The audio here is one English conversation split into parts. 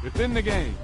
within the game.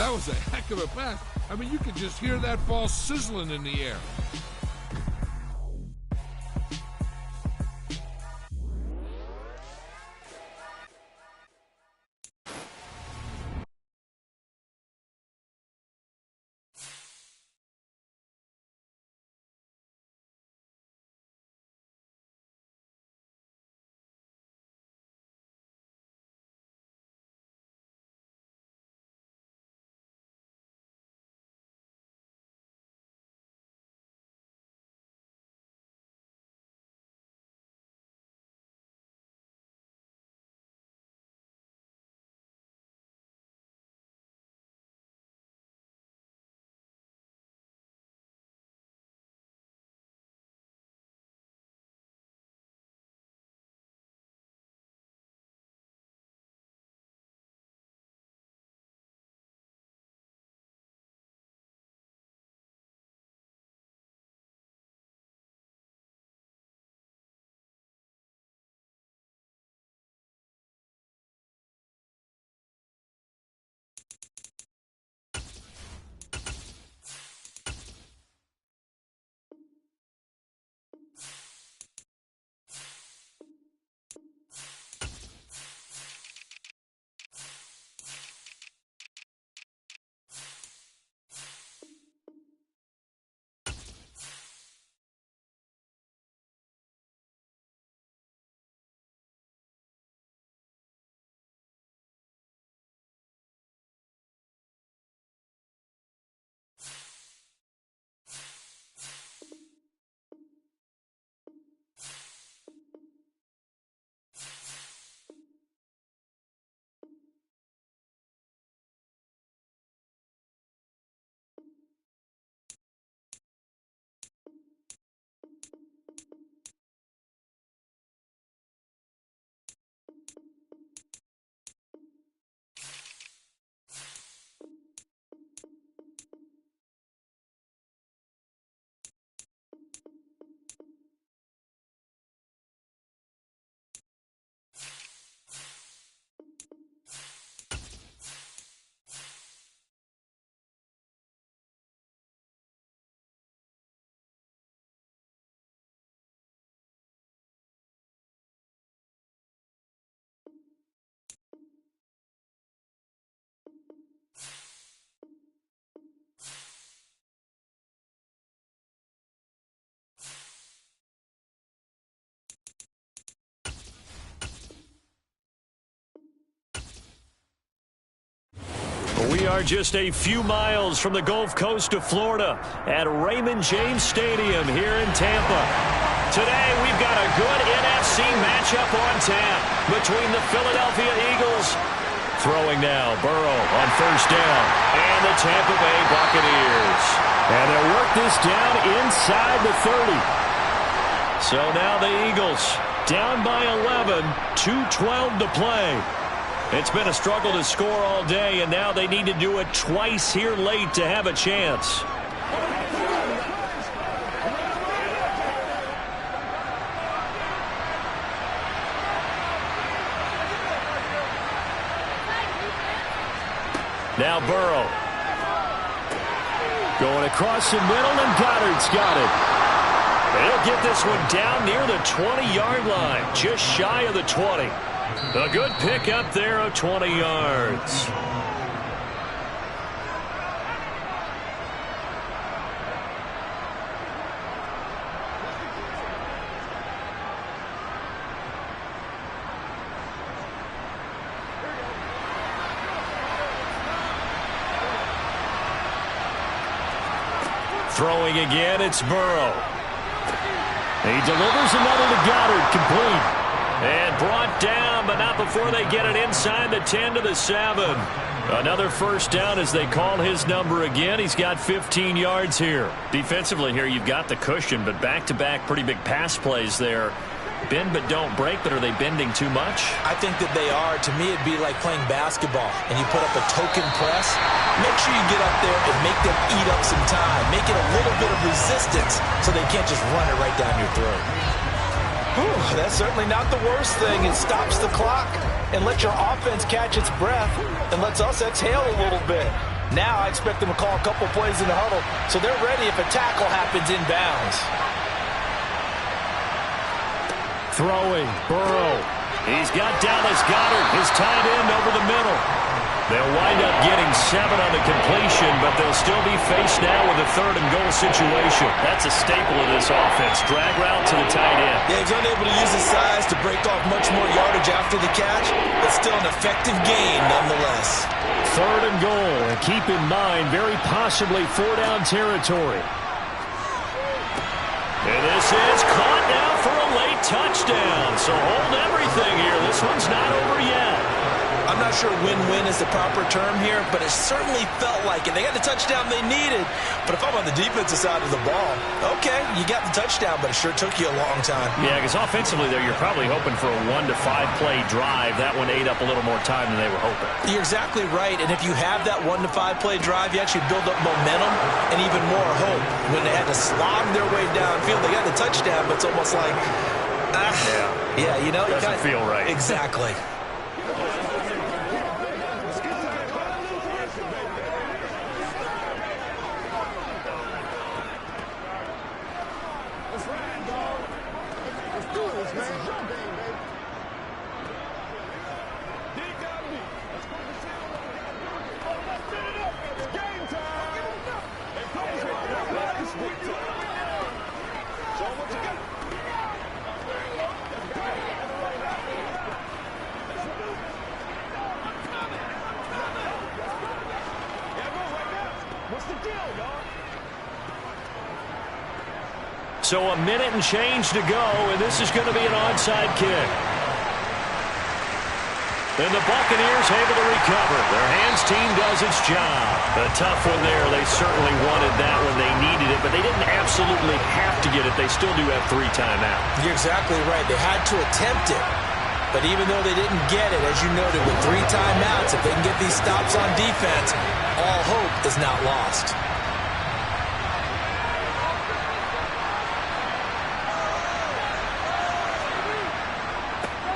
That was a heck of a pass. I mean, you could just hear that ball sizzling in the air. We are just a few miles from the Gulf Coast of Florida at Raymond James Stadium here in Tampa. Today, we've got a good NFC matchup on tap between the Philadelphia Eagles. Throwing now, Burrow on first down, and the Tampa Bay Buccaneers. And they'll work this down inside the 30. So now the Eagles down by 11, 2:12 to play. It's been a struggle to score all day, and now they need to do it twice here late to have a chance. Now Burrow. Going across the middle, and Goddard's got it. They'll get this one down near the 20-yard line, just shy of the 20. A good pick up there of 20 yards. Throwing again, it's Burrow. He delivers another to Goddard, complete. And brought down, but not before they get it inside the 10 to the 7. Another first down as they call his number again. He's got 15 yards here. Defensively here, you've got the cushion, but back-to-back pretty big pass plays there. Bend but don't break, but are they bending too much? I think that they are. To me, it'd be like playing basketball, and you put up a token press. Make sure you get up there and make them eat up some time. Make it a little bit of resistance so they can't just run it right down your throat. Whew, that's certainly not the worst thing. It stops the clock and lets your offense catch its breath and lets us exhale a little bit. Now I expect them to call a couple plays in the huddle so they're ready if a tackle happens inbounds. Throwing, Burrow. He's got Dallas Goedert, his tight end, over the middle. They'll wind up getting 7 on the completion, but they'll still be faced now with a 3rd and goal situation. That's a staple of this offense. Drag route to the tight end. Yeah, he's unable to use his size to break off much more yardage after the catch, but still an effective gain nonetheless. 3rd and goal, and keep in mind, very possibly 4-down territory. And this is caught now for a late touchdown. So hold everything here. This one's not over yet. I'm not sure win-win is the proper term here, but it certainly felt like it. They got the touchdown they needed, but if I'm on the defensive side of the ball, okay, you got the touchdown, but it sure took you a long time. Yeah, because offensively there, you're probably hoping for a 1 to 5 play drive. That one ate up a little more time than they were hoping. You're exactly right, and if you have that 1 to 5 play drive, you actually build up momentum and even more hope. When they had to slog their way downfield, they got the touchdown, but it's almost like, yeah, you know, doesn't feel right. Exactly. So a minute and change to go, and this is going to be an onside kick. And the Buccaneers able to recover. Their hands team does its job. A tough one there. They certainly wanted that when they needed it, but they didn't absolutely have to get it. They still do have 3 timeouts. You're exactly right. They had to attempt it. But even though they didn't get it, as you noted, with 3 timeouts, if they can get these stops on defense, all hope is not lost.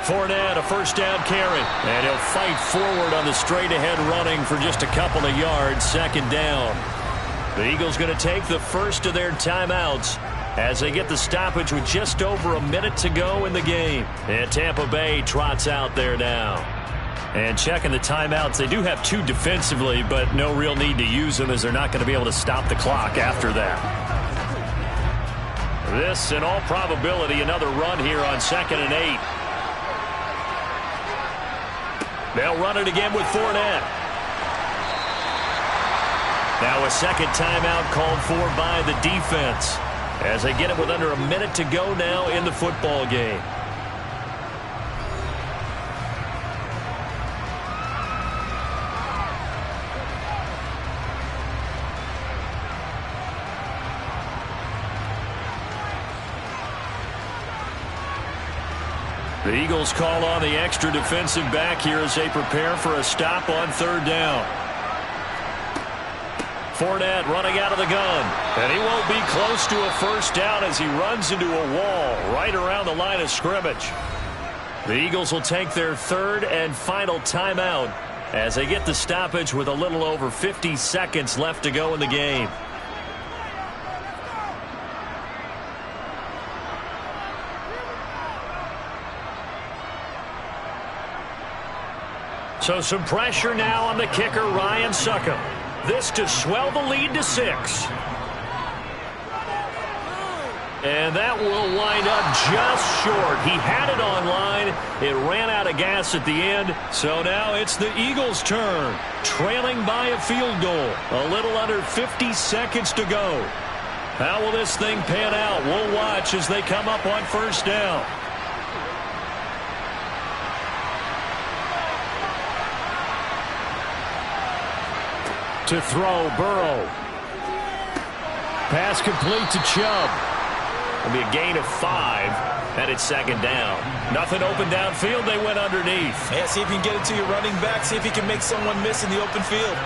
Fournette, a first down carry. And he'll fight forward on the straight-ahead running for just a couple of yards. 2nd down. The Eagles going to take the first of their timeouts as they get the stoppage with just over a minute to go in the game. And Tampa Bay trots out there now. And checking the timeouts, they do have 2 defensively, but no real need to use them as they're not going to be able to stop the clock after that. This, in all probability, another run here on 2nd and 8. They'll run it again with Fournette. Now a second timeout called for by the defense as they get it with under a minute to go now in the football game. The Eagles call on the extra defensive back here as they prepare for a stop on 3rd down. Fournette running out of the gun. And he won't be close to a first down as he runs into a wall right around the line of scrimmage. The Eagles will take their 3rd and final timeout as they get the stoppage with a little over 50 seconds left to go in the game. So some pressure now on the kicker, Ryan Succop. This to swell the lead to 6. And that will wind up just short. He had it on line. It ran out of gas at the end. So now it's the Eagles' turn, trailing by a field goal. A little under 50 seconds to go. How will this thing pan out? We'll watch as they come up on first down. To throw, Burrow. Pass complete to Chubb. It'll be a gain of 5. And it's second down. Nothing open downfield. They went underneath. Yeah, see if you can get it to your running back. See if you can make someone miss in the open field.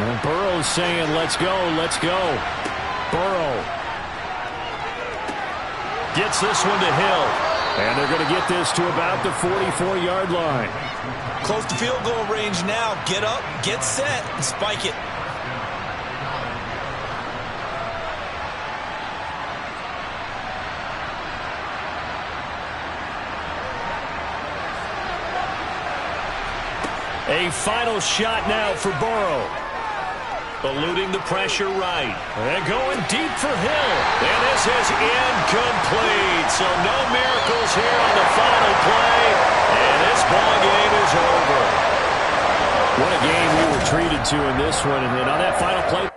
And Burrow's saying, let's go, let's go. Burrow gets this one to Hill. And they're going to get this to about the 44-yard line. Close to field goal range now. Get up, get set, and spike it. A final shot now for Burrow. Eluding the pressure right. And going deep for Hill. And this is incomplete. So no miracles here on the final play. And this ball game is over. What a game we were treated to in this one. And on that final play.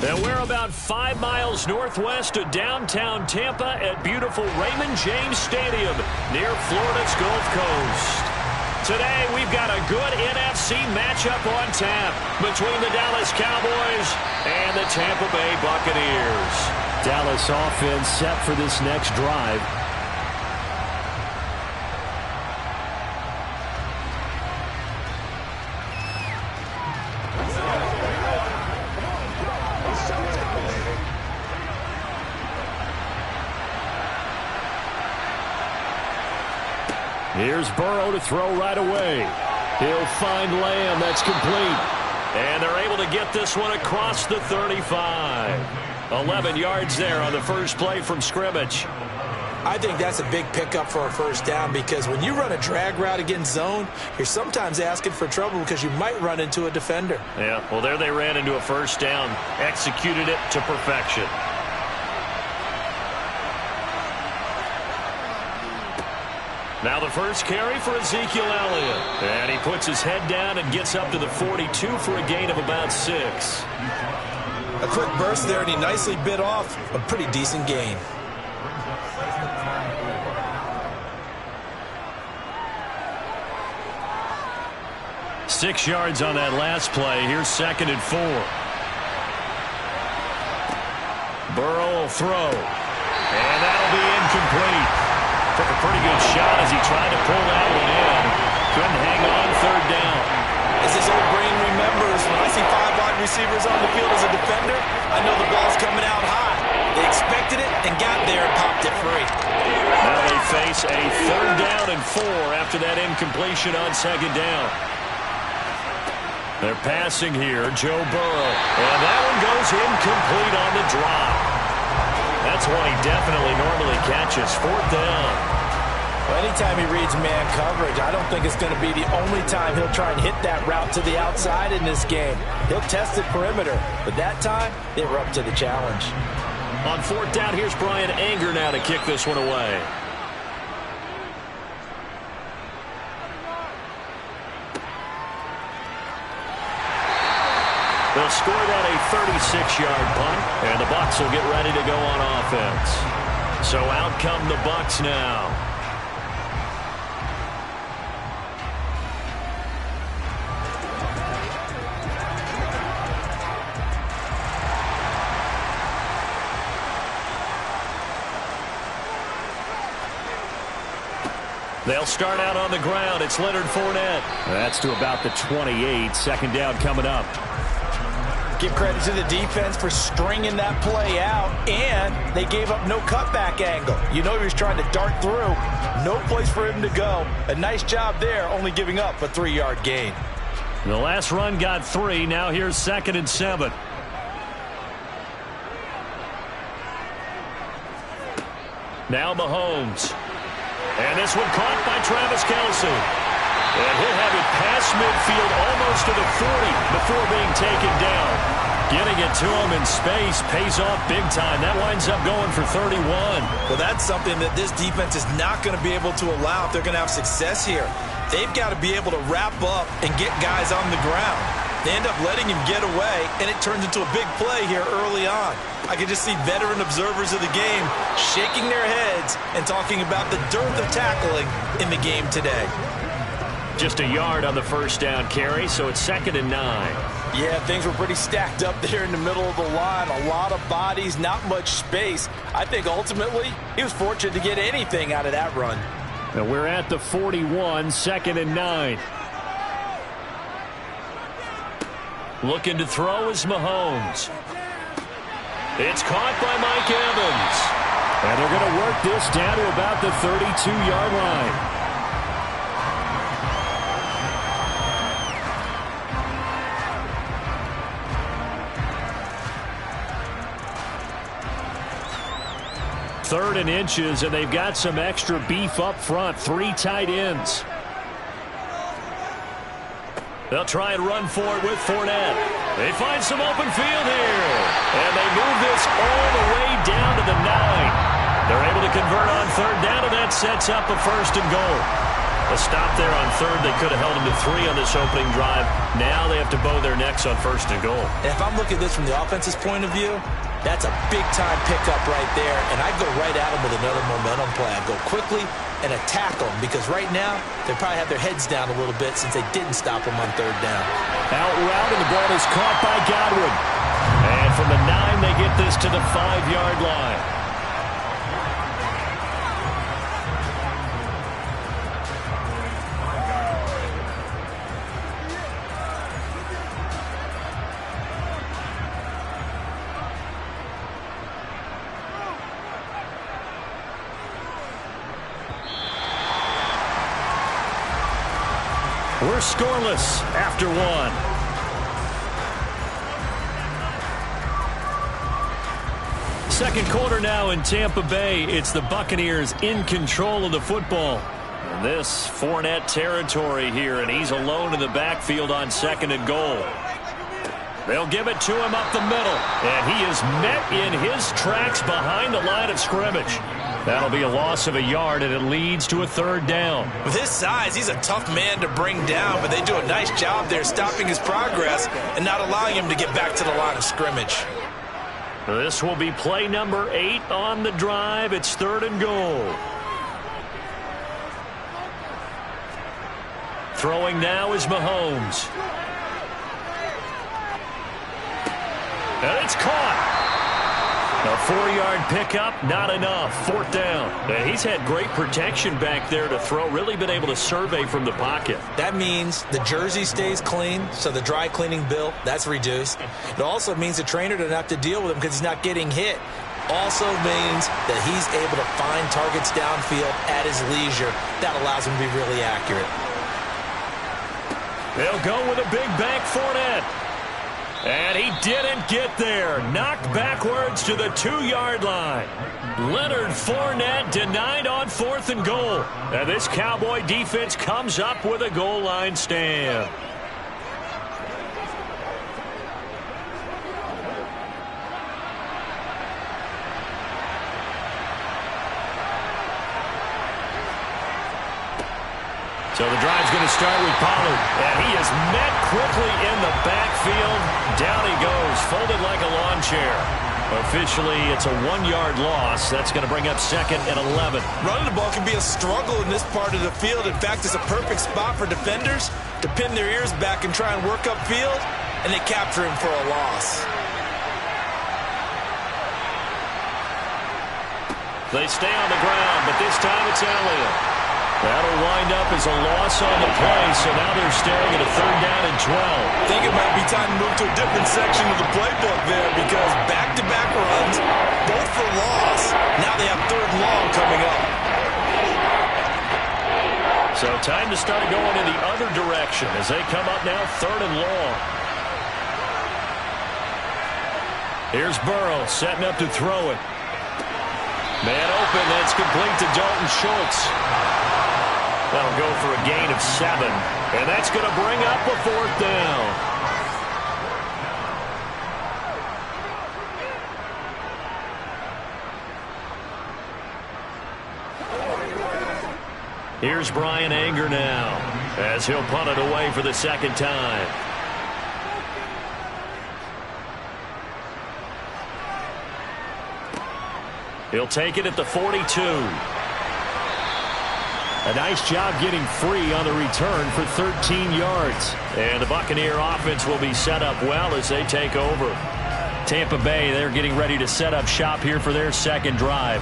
And we're about 5 miles northwest of downtown Tampa at beautiful Raymond James Stadium near Florida's Gulf Coast. Today, we've got a good NFC matchup on tap between the Dallas Cowboys and the Tampa Bay Buccaneers. Dallas offense set for this next drive. Here's Burrow to throw right away. He'll find Lamb. That's complete. And they're able to get this one across the 35. 11 yards there on the first play from scrimmage. I think that's a big pickup for a first down because when you run a drag route against zone, you're sometimes asking for trouble because you might run into a defender. Yeah, well, there they ran into a first down, executed it to perfection. Now the first carry for Ezekiel Elliott. And he puts his head down and gets up to the 42 for a gain of about 6. A quick burst there, and he nicely bit off a pretty decent gain. Six yards on that last play. Here's 2nd and 4. Burrow will throw. And that'll be incomplete. Took a pretty good shot as he tried to pull that one in. Couldn't hang on 3rd down. As his old brain remembers, when I see 5 wide receivers on the field as a defender, I know the ball's coming out high. They expected it and got there and popped it free. Now they face a 3rd down and 4 after that incompletion on 2nd down. They're passing here, Joe Burrow. And that one goes incomplete on the drop. That's one he definitely normally catches. 4th down. Well, anytime he reads man coverage, I don't think it's going to be the only time he'll try and hit that route to the outside in this game. He'll test the perimeter, but that time, they were up to the challenge. On 4th down, here's Brian Anger now to kick this one away. They'll score that a 36-yard punt, and the Bucs will get ready to go on offense. So out come the Bucs now. They'll start out on the ground. It's Leonard Fournette. That's to about the 28. 2nd down coming up. Give credit to the defense for stringing that play out, and they gave up no cutback angle. You know he was trying to dart through. No place for him to go. A nice job there, only giving up a 3-yard gain. The last run got 3. Now here's 2nd and 7. Now Mahomes. And this one caught by Travis Kelce. And he'll have it past midfield almost to the 40 before being taken down. Getting it to him in space pays off big time. That winds up going for 31. Well, that's something that this defense is not going to be able to allow if they're going to have success here. They've got to be able to wrap up and get guys on the ground. They end up letting him get away, and it turns into a big play here early on. I can just see veteran observers of the game shaking their heads and talking about the dearth of tackling in the game today. Just a yard on the first down carry, so it's 2nd and 9. Yeah, things were pretty stacked up there in the middle of the line. A lot of bodies, not much space. I think ultimately he was fortunate to get anything out of that run. And we're at the 41, 2nd and 9. Looking to throw is Mahomes. It's caught by Mike Evans. And they're going to work this down to about the 32-yard line. Third and inches, and they've got some extra beef up front. 3 tight ends. They'll try and run for it with Fournette. They find some open field here. And they move this all the way down to the 9. They're able to convert on 3rd down, and that sets up a 1st and goal. A stop there on third. They could have held them to 3 on this opening drive. Now they have to bow their necks on first and goal. And if I'm looking at this from the offense's point of view, that's a big-time pickup right there. And I'd go right at them with another momentum play. I'd go quickly and attack them because right now they probably have their heads down a little bit since they didn't stop them on third down. Out route, and the ball is caught by Godwin. And from the 9, they get this to the 5-yard line. We're scoreless after 1. Second quarter now in Tampa Bay. It's the Buccaneers in control of the football. And this Fournette territory here, and he's alone in the backfield on second and goal. They'll give it to him up the middle, and he is met in his tracks behind the line of scrimmage. That'll be a loss of a yard, and it leads to a third down. With his size, he's a tough man to bring down, but they do a nice job there stopping his progress and not allowing him to get back to the line of scrimmage. This will be play number 8 on the drive. It's third and goal. Throwing now is Mahomes. And it's caught. A 4-yard pickup, not enough. Fourth down. And he's had great protection back there to throw. Really been able to survey from the pocket. That means the jersey stays clean, so the dry cleaning bill, that's reduced. It also means the trainer doesn't have to deal with him because he's not getting hit. Also means that he's able to find targets downfield at his leisure. That allows him to be really accurate. They'll go with a big bank Fournette. And he didn't get there. Knocked backwards to the 2-yard line. Leonard Fournette denied on fourth and goal. And this Cowboy defense comes up with a goal line stand. So the drive's going to start with Pollard. And he is met quickly in the backfield. Down he goes, folded like a lawn chair. Officially, it's a 1-yard loss. That's going to bring up second and 11. Running the ball can be a struggle in this part of the field. In fact, it's a perfect spot for defenders to pin their ears back and try and work upfield, and they capture him for a loss. They stay on the ground, but this time it's Elliott. That'll wind up as a loss on the play, so now they're staring at a third down and 12. I think it might be time to move to a different section of the playbook there because back-to-back runs, both for loss. Now they have third and long coming up. So time to start going in the other direction as they come up now third and long. Here's Burrow setting up to throw it. Man open, that's complete to Dalton Schultz. That'll go for a gain of 7. And that's going to bring up a fourth down. Here's Brian Anger now as he'll punt it away for the second time. He'll take it at the 42. A nice job getting free on the return for 13 yards. And the Buccaneer offense will be set up well as they take over. Tampa Bay, they're getting ready to set up shop here for their second drive.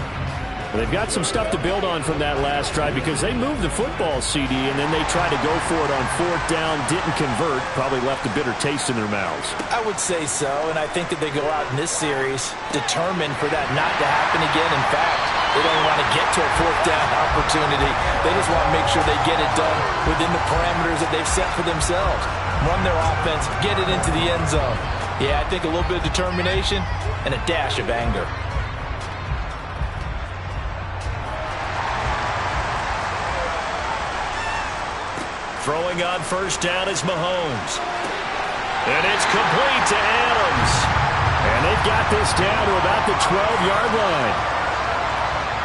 They've got some stuff to build on from that last drive because they moved the football, CD, and then they tried to go for it on fourth down, didn't convert, probably left a bitter taste in their mouths. I would say so, and I think that they go out in this series determined for that not to happen again. In fact, they don't want to get to a fourth down opportunity. They just want to make sure they get it done within the parameters that they've set for themselves. Run their offense, get it into the end zone. Yeah, I think a little bit of determination and a dash of anger. Throwing on first down is Mahomes. And it's complete to Adams. And they've got this down to about the 12-yard line.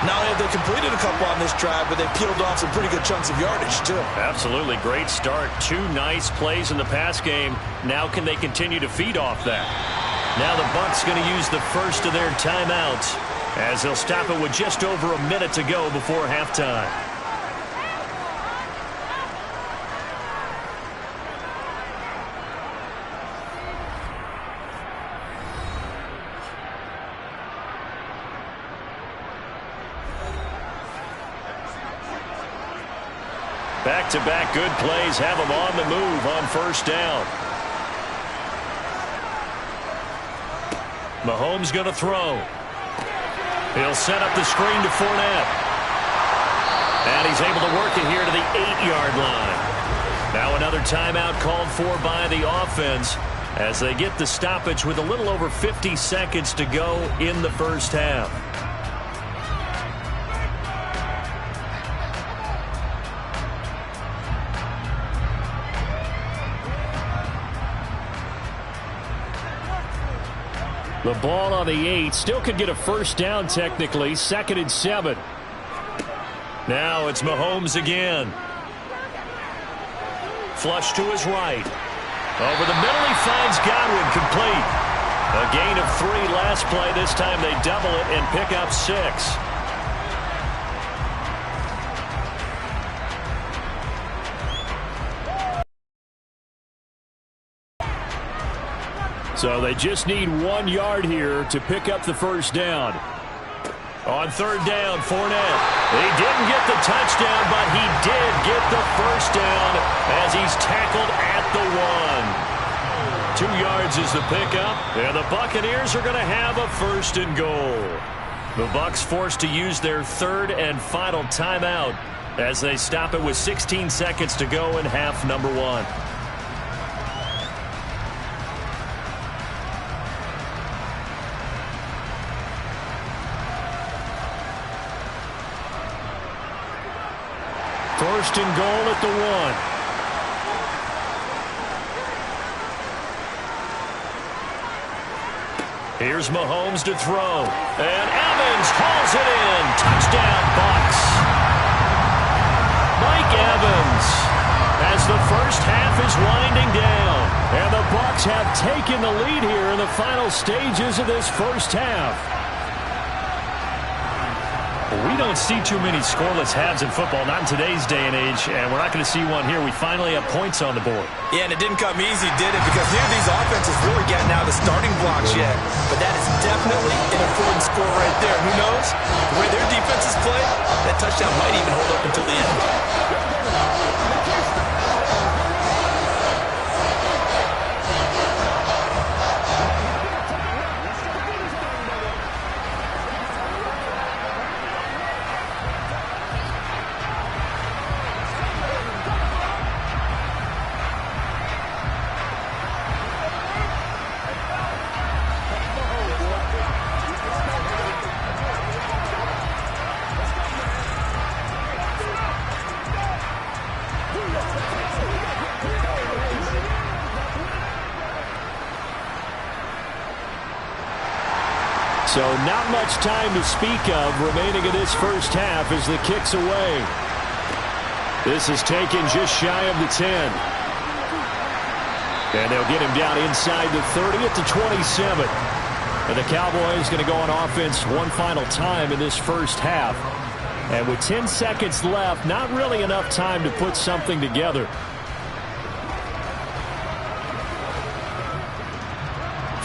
Not only have they completed a couple on this drive, but they peeled off some pretty good chunks of yardage, too. Absolutely. Great start. 2 nice plays in the pass game. Now can they continue to feed off that? Now the Bucs going to use the first of their timeouts as they'll stop it with just over a minute to go before halftime. Back-to-back good plays have them on the move on first down. Mahomes going to throw. He'll set up the screen to Fournette. And he's able to work it here to the 8-yard line. Now another timeout called for by the offense as they get the stoppage with a little over 50 seconds to go in the first half. The ball on the 8. Still could get a first down technically. 2nd and 7. Now it's Mahomes again. Flush to his right. Over the middle he finds Godwin complete. A gain of 3 last play. This time they double it and pick up 6. So they just need 1 yard here to pick up the first down. On 3rd down, Fournette. He didn't get the touchdown, but he did get the first down as he's tackled at the 1. 2 yards is the pickup, and the Buccaneers are going to have a 1st and goal. The Bucs forced to use their 3rd and final timeout as they stop it with 16 seconds to go in half number 1. First and goal at the 1. Here's Mahomes to throw. And Evans hauls it in. Touchdown, Bucs. Mike Evans as the first half is winding down. And the Bucs have taken the lead here in the final stages of this first half. We don't see too many scoreless halves in football, not in today's day and age, and we're not going to see one here. We finally have points on the board. Yeah, and it didn't come easy, did it? Because neither of these offenses really getting out of the starting blocks yet. But that is definitely an important score right there. Who knows? The way their defenses play, that touchdown might even hold up until the end. So not much time to speak of remaining in this first half as the kick's away. This is taken just shy of the 10. And they'll get him down inside the 30 at the 27. And the Cowboys going to go on offense one final time in this first half. And with 10 seconds left, not really enough time to put something together.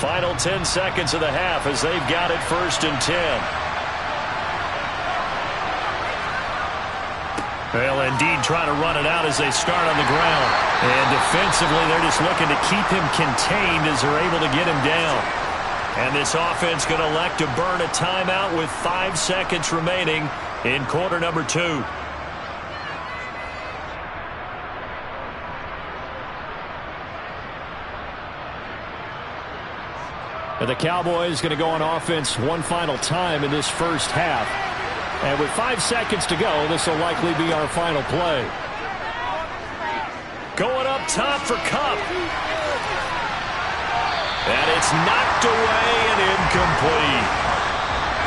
Final 10 seconds of the half as they've got it 1st and 10. They'll indeed try to run it out as they start on the ground. And defensively, they're just looking to keep him contained as they're able to get him down. And this offense going to elect to burn a timeout with 5 seconds remaining in quarter number 2. And the Cowboys going to go on offense one final time in this first half. And with 5 seconds to go, this will likely be our final play. Going up top for Kupp. And it's knocked away and incomplete.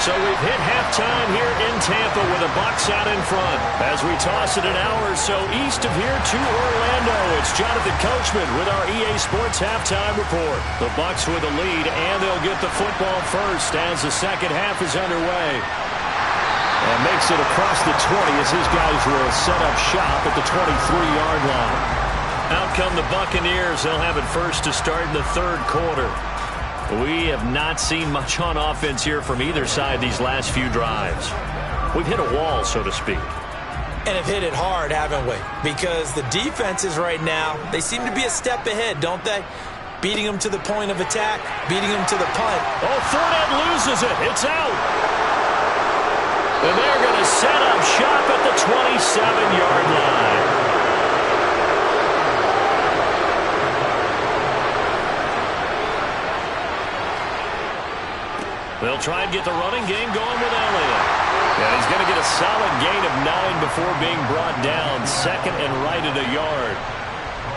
So we've hit halftime here in Tampa with the Bucs out in front. As we toss it an hour or so east of here to Orlando, it's Jonathan Coachman with our EA Sports Halftime Report. The Bucs with the lead, and they'll get the football first as the second half is underway. And makes it across the 20 as his guys will set up shop at the 23-yard line. Out come the Buccaneers. They'll have it first to start in the third quarter. We have not seen much on offense here from either side these last few drives. We've hit a wall, so to speak. And have hit it hard, haven't we? Because the defenses right now, they seem to be a step ahead, don't they? Beating them to the point of attack, beating them to the punt. Oh, Fournette loses it. It's out. And they're going to set up shop at the 27-yard line. They'll try and get the running game going with Elliott. And he's going to get a solid gain of 9 before being brought down. Second and right at a yard.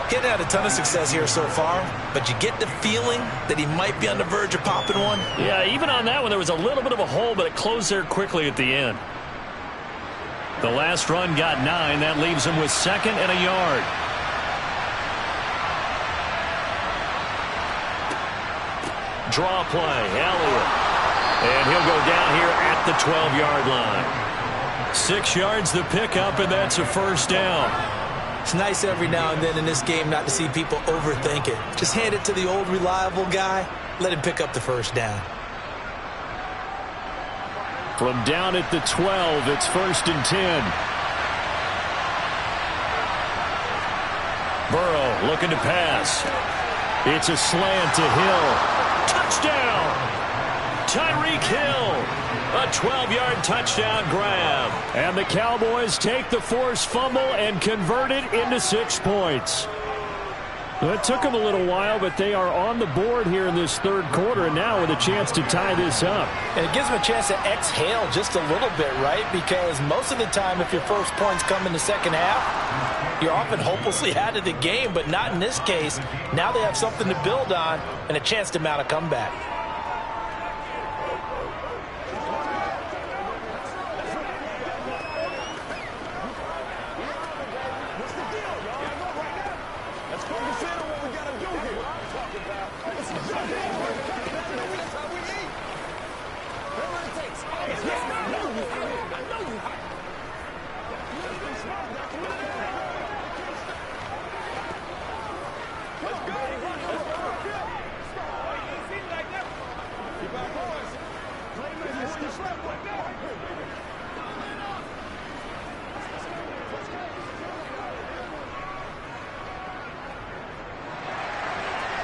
Getting had a ton of success here so far, but you get the feeling that he might be on the verge of popping one. Yeah, even on that one, there was a little bit of a hole, but it closed there quickly at the end. The last run got 9. That leaves him with second and a yard. Draw play, Elliott. And he'll go down here at the 12-yard line. 6 yards the pickup, and that's a first down. It's nice every now and then in this game not to see people overthink it. Just hand it to the old reliable guy. Let him pick up the first down. From down at the 12, it's 1st and 10. Burrow looking to pass. It's a slant to Hill. Touchdown! Tyreek Hill, a 12-yard touchdown grab. And the Cowboys take the forced fumble and convert it into 6 points. Well, it took them a little while, but they are on the board here in this third quarter, and now with a chance to tie this up. And it gives them a chance to exhale just a little bit, right? Because most of the time, if your first points come in the second half, you're often hopelessly out of the game, but not in this case. Now they have something to build on and a chance to mount a comeback.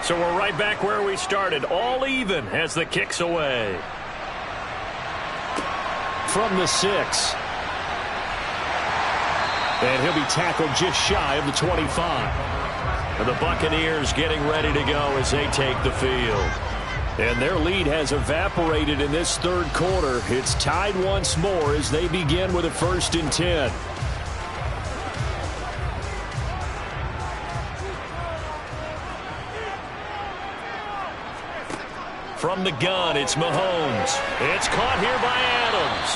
So we're right back where we started, all even as the kick's away. From the 6. And he'll be tackled just shy of the 25. And the Buccaneers getting ready to go as they take the field. And their lead has evaporated in this third quarter. It's tied once more as they begin with a 1st and 10. From the gun, it's Mahomes. It's caught here by Adams.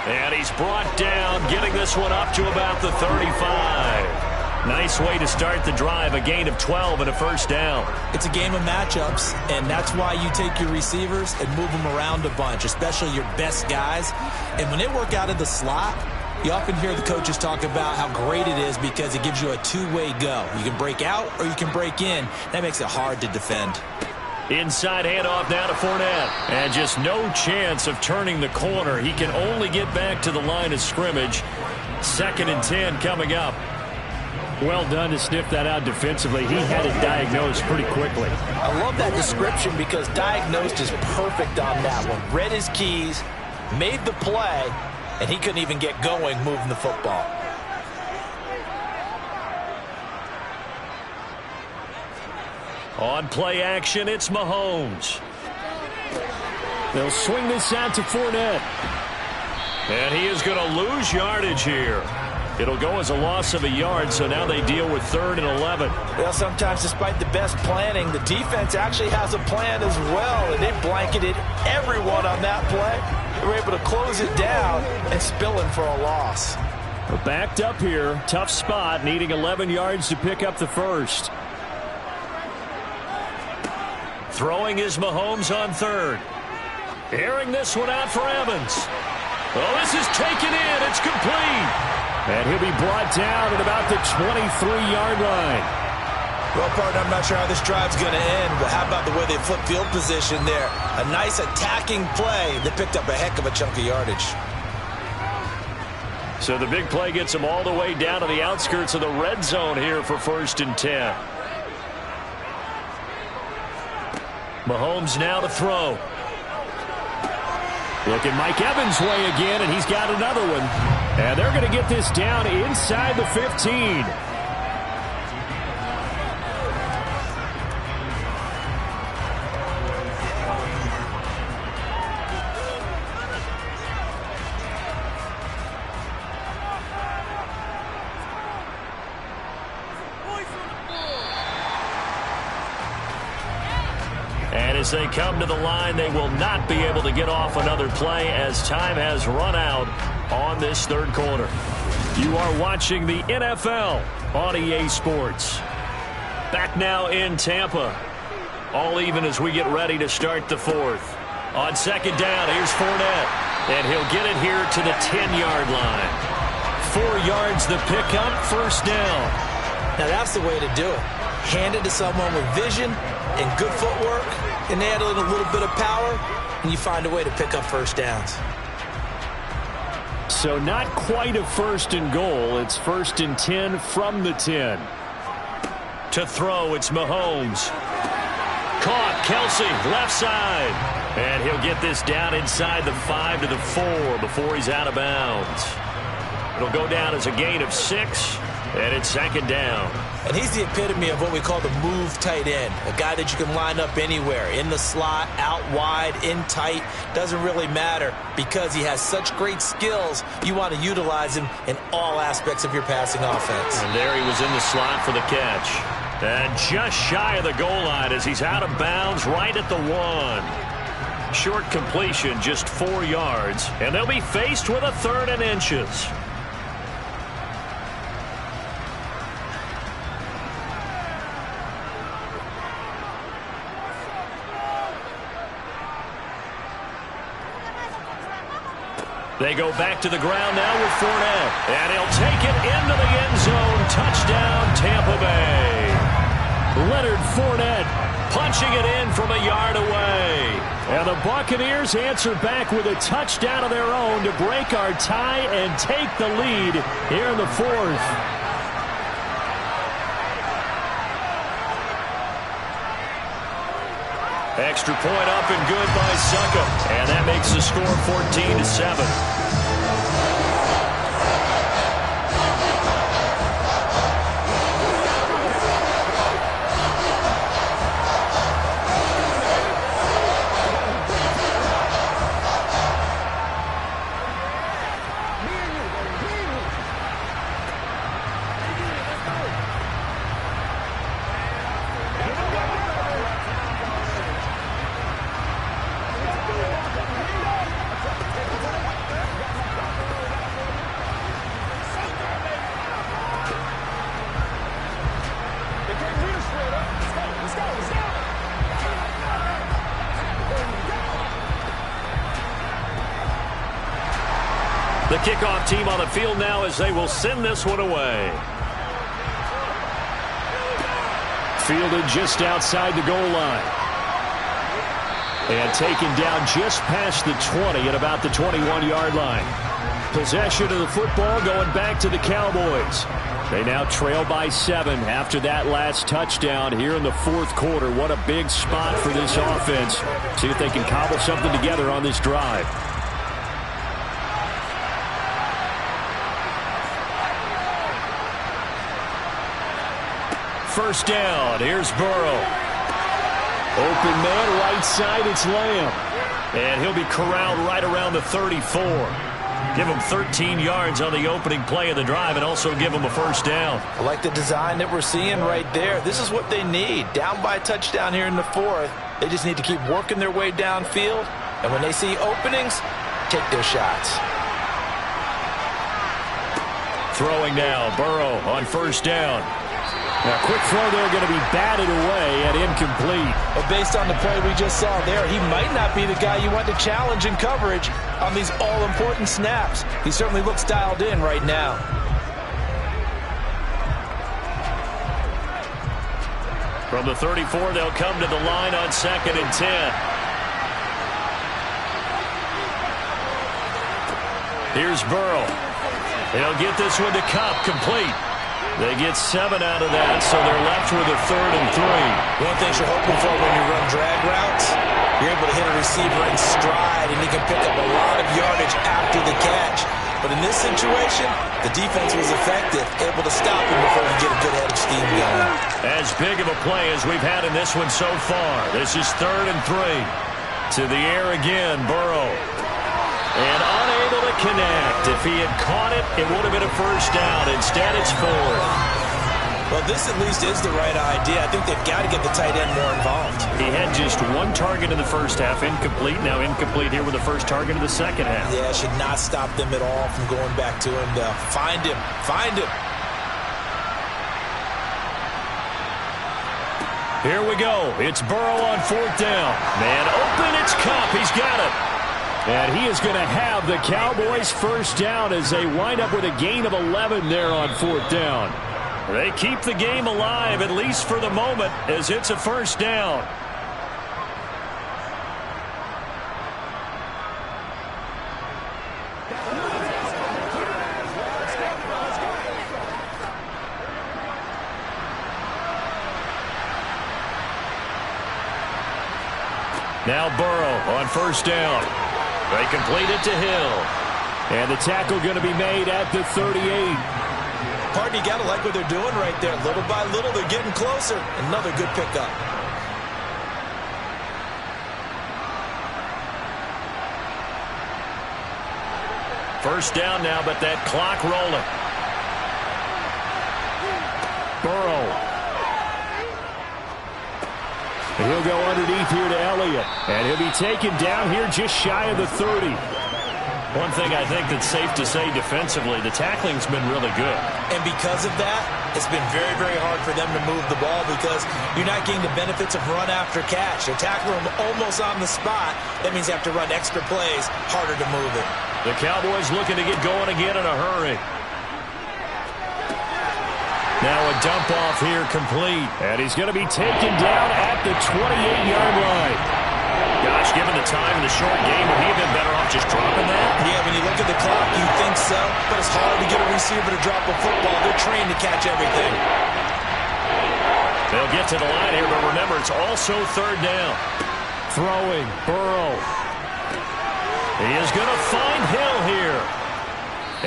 And he's brought down, getting this one up to about the 35. Nice way to start the drive, a gain of 12 and a first down. It's a game of matchups, and that's why you take your receivers and move them around a bunch, especially your best guys. And when they work out of the slot, you often hear the coaches talk about how great it is because it gives you a two-way go. You can break out or you can break in. That makes it hard to defend. Inside handoff now to Fournette. And just no chance of turning the corner. He can only get back to the line of scrimmage. 2nd and 10 coming up. Well done to sniff that out defensively. He had it diagnosed pretty quickly. I love that description because diagnosed is perfect on that one. Read his keys, made the play, and he couldn't even get going moving the football. On play action, it's Mahomes. They'll swing this out to Fournette. And he is going to lose yardage here. It'll go as a loss of a yard, so now they deal with 3rd and 11. Well, sometimes despite the best planning, the defense actually has a plan as well, and they blanketed everyone on that play. They were able to close it down and spilling for a loss. We're backed up here. Tough spot, needing 11 yards to pick up the first. Throwing is Mahomes on third. Airing this one out for Evans. Oh, this is taken in. It's complete. And he'll be brought down at about the 23-yard line. Well, partner, I'm not sure how this drive's going to end, but how about the way they flipped field position there? A nice attacking play that picked up a heck of a chunk of yardage. So the big play gets them all the way down to the outskirts of the red zone here for 1st and 10. Mahomes now to throw. Looking Mike Evans' way again, and he's got another one. And they're going to get this down inside the 15. As they come to the line, they will not be able to get off another play as time has run out on this third quarter. You are watching the NFL on EA Sports. Back now in Tampa. All even as we get ready to start the fourth. On second down, here's Fournette. And he'll get it here to the 10-yard line. 4 yards the pickup, first down. Now that's the way to do it. Hand it to someone with vision and good footwork, and add a little bit of power, and you find a way to pick up first downs. So not quite a 1st and goal. It's 1st and 10 from the 10. To throw, it's Mahomes. Caught, Kelsey, left side. And he'll get this down inside the 5 to the 4 before he's out of bounds. It'll go down as a gain of 6, and it's second down. And he's the epitome of what we call the move tight end. A guy that you can line up anywhere. In the slot, out wide, in tight. Doesn't really matter because he has such great skills. You want to utilize him in all aspects of your passing offense. And there he was in the slot for the catch. And just shy of the goal line as he's out of bounds right at the 1. Short completion, just 4 yards. And they'll be faced with a 3rd and inches. They go back to the ground now with Fournette. And he'll take it into the end zone. Touchdown, Tampa Bay. Leonard Fournette punching it in from a yard away. And the Buccaneers answer back with a touchdown of their own to break our tie and take the lead here in the 4th. Extra point up and good by Succa. And that makes the score 14-7. The kickoff team on the field now as they will send this one away. Fielded just outside the goal line. And taken down just past the 20 at about the 21-yard line. Possession of the football going back to the Cowboys. They now trail by 7 after that last touchdown here in the 4th quarter. What a big spot for this offense. See if they can cobble something together on this drive. First down. Here's Burrow. Open man, right side, it's Lamb. And he'll be corralled right around the 34. Give him 13 yards on the opening play of the drive and also give him a first down. I like the design that we're seeing right there. This is what they need. Down by a touchdown here in the 4th. They just need to keep working their way downfield. And when they see openings, take their shots. Throwing now, Burrow on first down. Now, quick throw there, going to be batted away and incomplete. But based on the play we just saw there, he might not be the guy you want to challenge in coverage on these all-important snaps. He certainly looks dialed in right now. From the 34, they'll come to the line on 2nd and 10. Here's Burrow. He'll get this one to Kupp, complete. They get 7 out of that, so they're left with a 3rd and 3. One thing you're hoping for when you run drag routes, you're able to hit a receiver in stride, and he can pick up a lot of yardage after the catch. But in this situation, the defense was effective, able to stop him before he get a good head of steam going. As big of a play as we've had in this one so far. This is 3rd and 3. To the air again, Burrow. And unable to connect. If he had caught it, it would have been a first down. Instead, it's 4th. Well, this at least is the right idea. I think they've got to get the tight end more involved. He had just 1 target in the first half, incomplete. Now incomplete here with the first target of the second half. Yeah, should not stop them at all from going back to him to find him. Find him. Here we go. It's Burrow on 4th down. Man open, it's Kupp. He's got it. And he is going to have the Cowboys first down as they wind up with a gain of 11 there on 4th down. They keep the game alive, at least for the moment, as it's a first down. Now Burrow on first down. They complete it to Hill. And the tackle going to be made at the 38. Partner, you got to like what they're doing right there. Little by little, they're getting closer. Another good pickup. First down now, but that clock rolling. Burrow. He'll go underneath here to Elliott. And he'll be taken down here just shy of the 30. One thing I think that's safe to say defensively, the tackling's been really good. And because of that, it's been very, very hard for them to move the ball because you're not getting the benefits of run after catch. They're tackling them almost on the spot. That means you have to run extra plays, harder to move it. The Cowboys looking to get going again in a hurry. Now a dump off here complete. And he's going to be taken down at the 28-yard line. Gosh, given the time in the short game, would he have been better off just dropping that? Yeah, when you look at the clock, you think so. But it's hard to get a receiver to drop a football. They're trained to catch everything. They'll get to the line here, but remember, it's also 3rd down. Throwing, Burrow. He is going to find Hill here.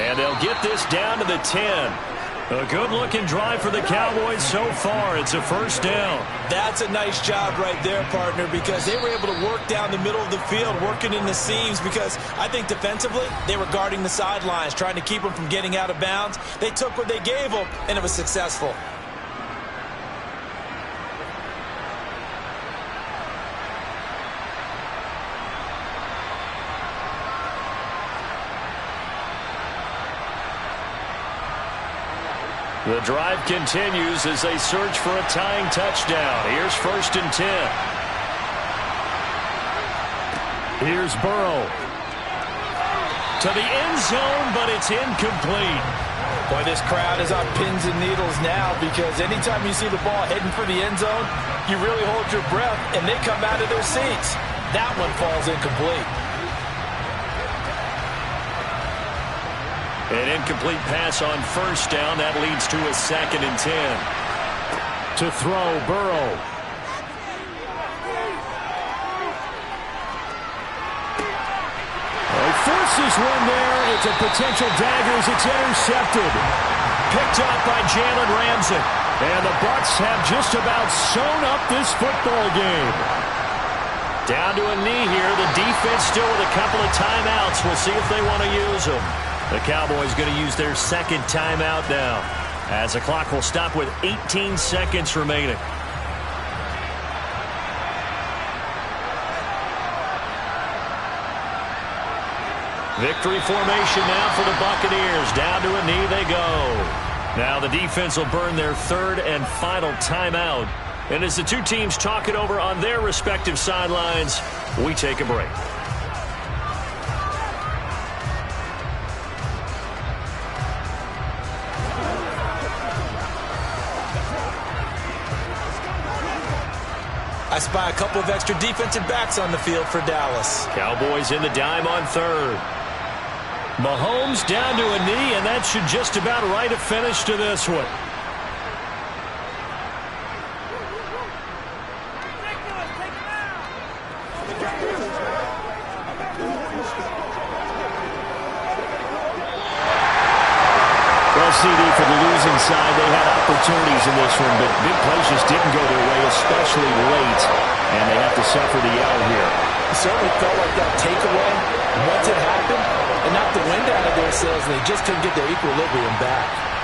And they'll get this down to the 10. A good-looking drive for the Cowboys so far. It's a first down. That's a nice job right there, partner, because they were able to work down the middle of the field, working in the seams, because I think defensively they were guarding the sidelines, trying to keep them from getting out of bounds. They took what they gave them, and it was successful. The drive continues as they search for a tying touchdown. Here's 1st and 10. Here's Burrow. To the end zone, but it's incomplete. Boy, this crowd is on pins and needles now because anytime you see the ball heading for the end zone, you really hold your breath, and they come out of their seats. That one falls incomplete. An incomplete pass on first down. That leads to a 2nd and 10. To throw, Burrow. He forces one there. It's a potential dagger as it's intercepted. Picked up by Jalen Ramsey. And the Bucs have just about sewn up this football game. Down to a knee here. The defense still with a couple of timeouts. We'll see if they want to use them. The Cowboys going to use their 2nd timeout now, as the clock will stop with 18 seconds remaining. Victory formation now for the Buccaneers. Down to a knee they go. Now the defense will burn their third and final timeout. And as the two teams talk it over on their respective sidelines, we take a break. I spy a couple of extra defensive backs on the field for Dallas. Cowboys in the dime on third. Mahomes down to a knee, and that should just about write a finish to this one. Well, CD, for the losing side, they had opportunities in this one, but big plays just didn't go their way, especially late, and they have to suffer the L here. It certainly felt like that takeaway, once it happened, and knocked the wind out of their sails, and they just couldn't get their equilibrium back.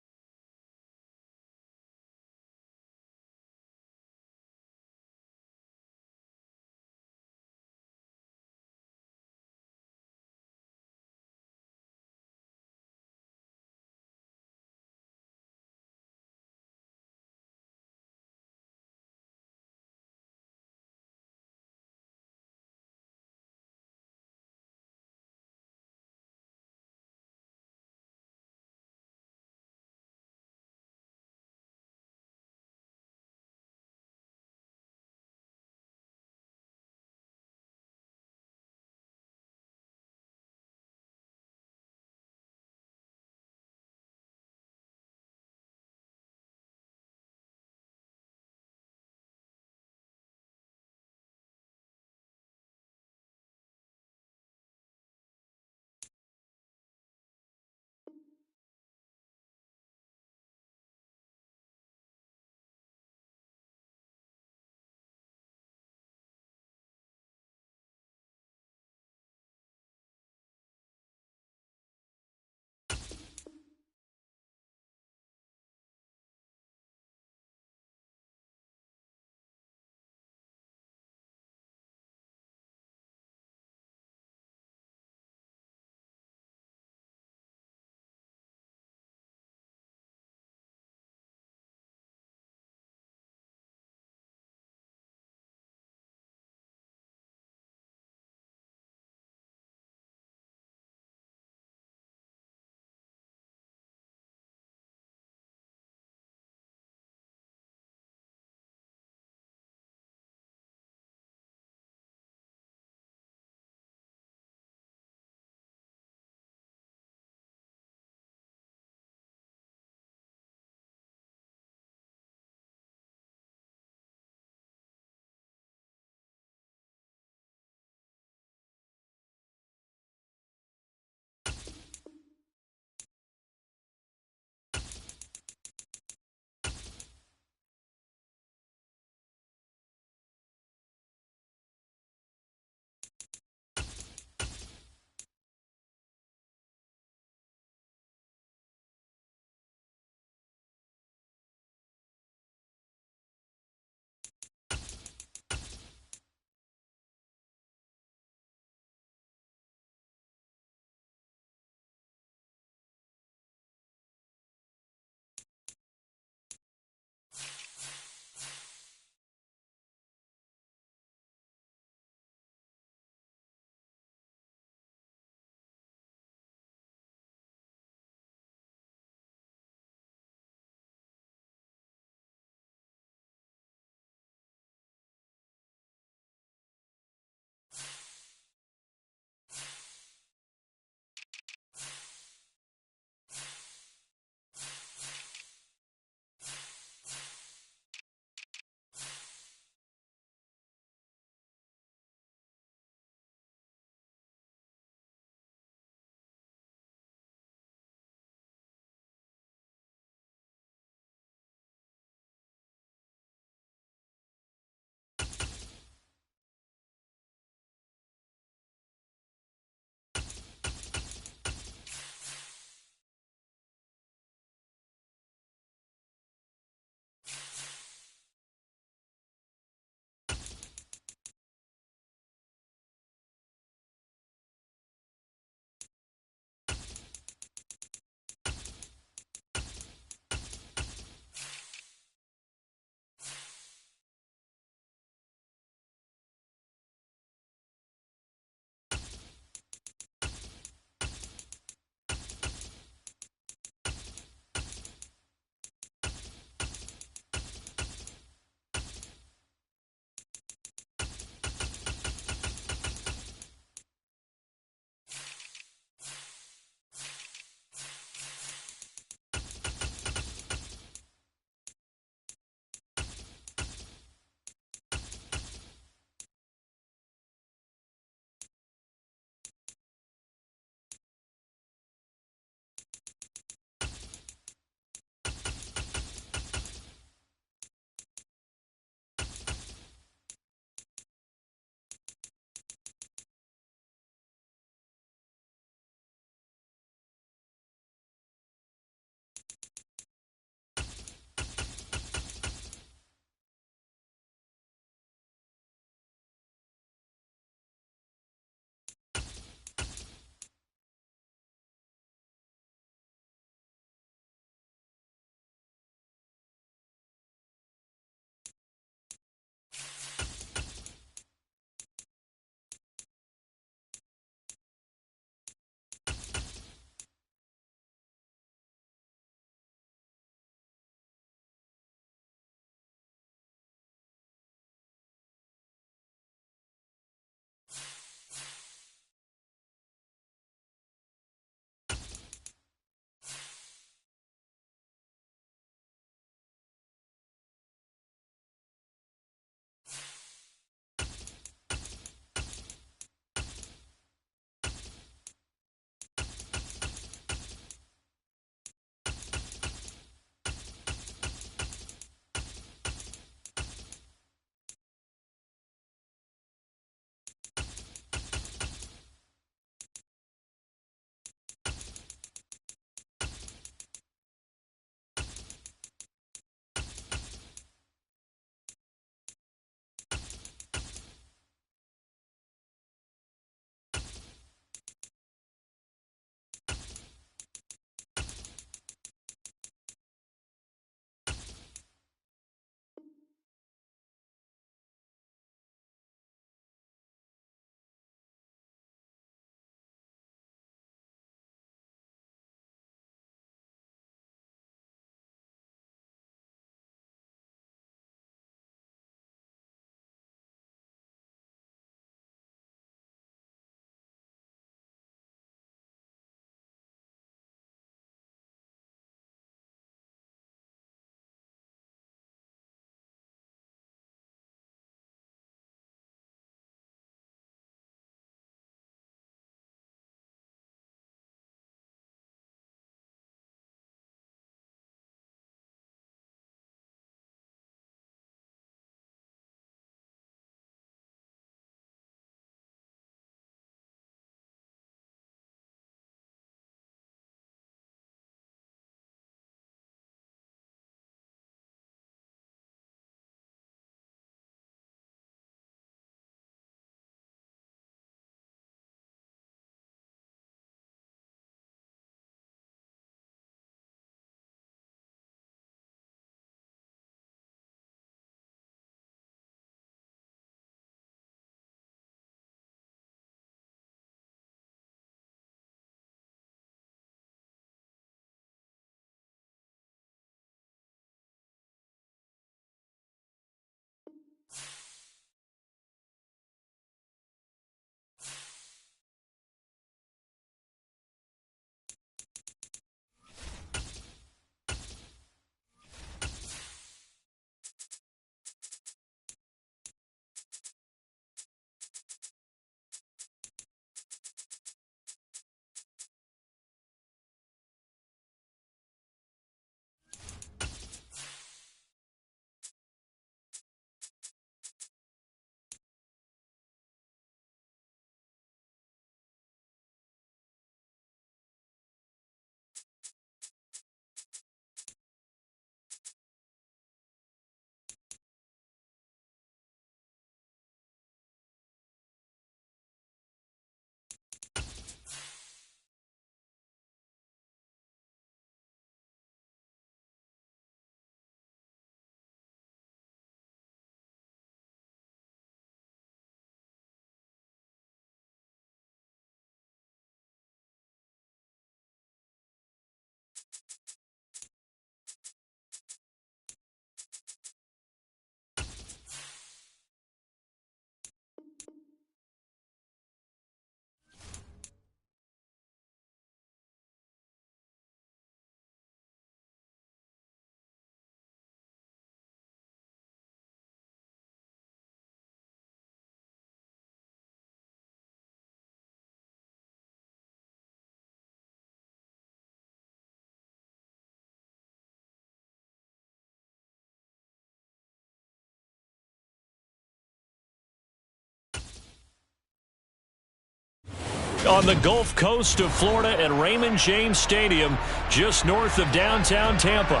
on the Gulf Coast of Florida at Raymond James Stadium, just north of downtown Tampa.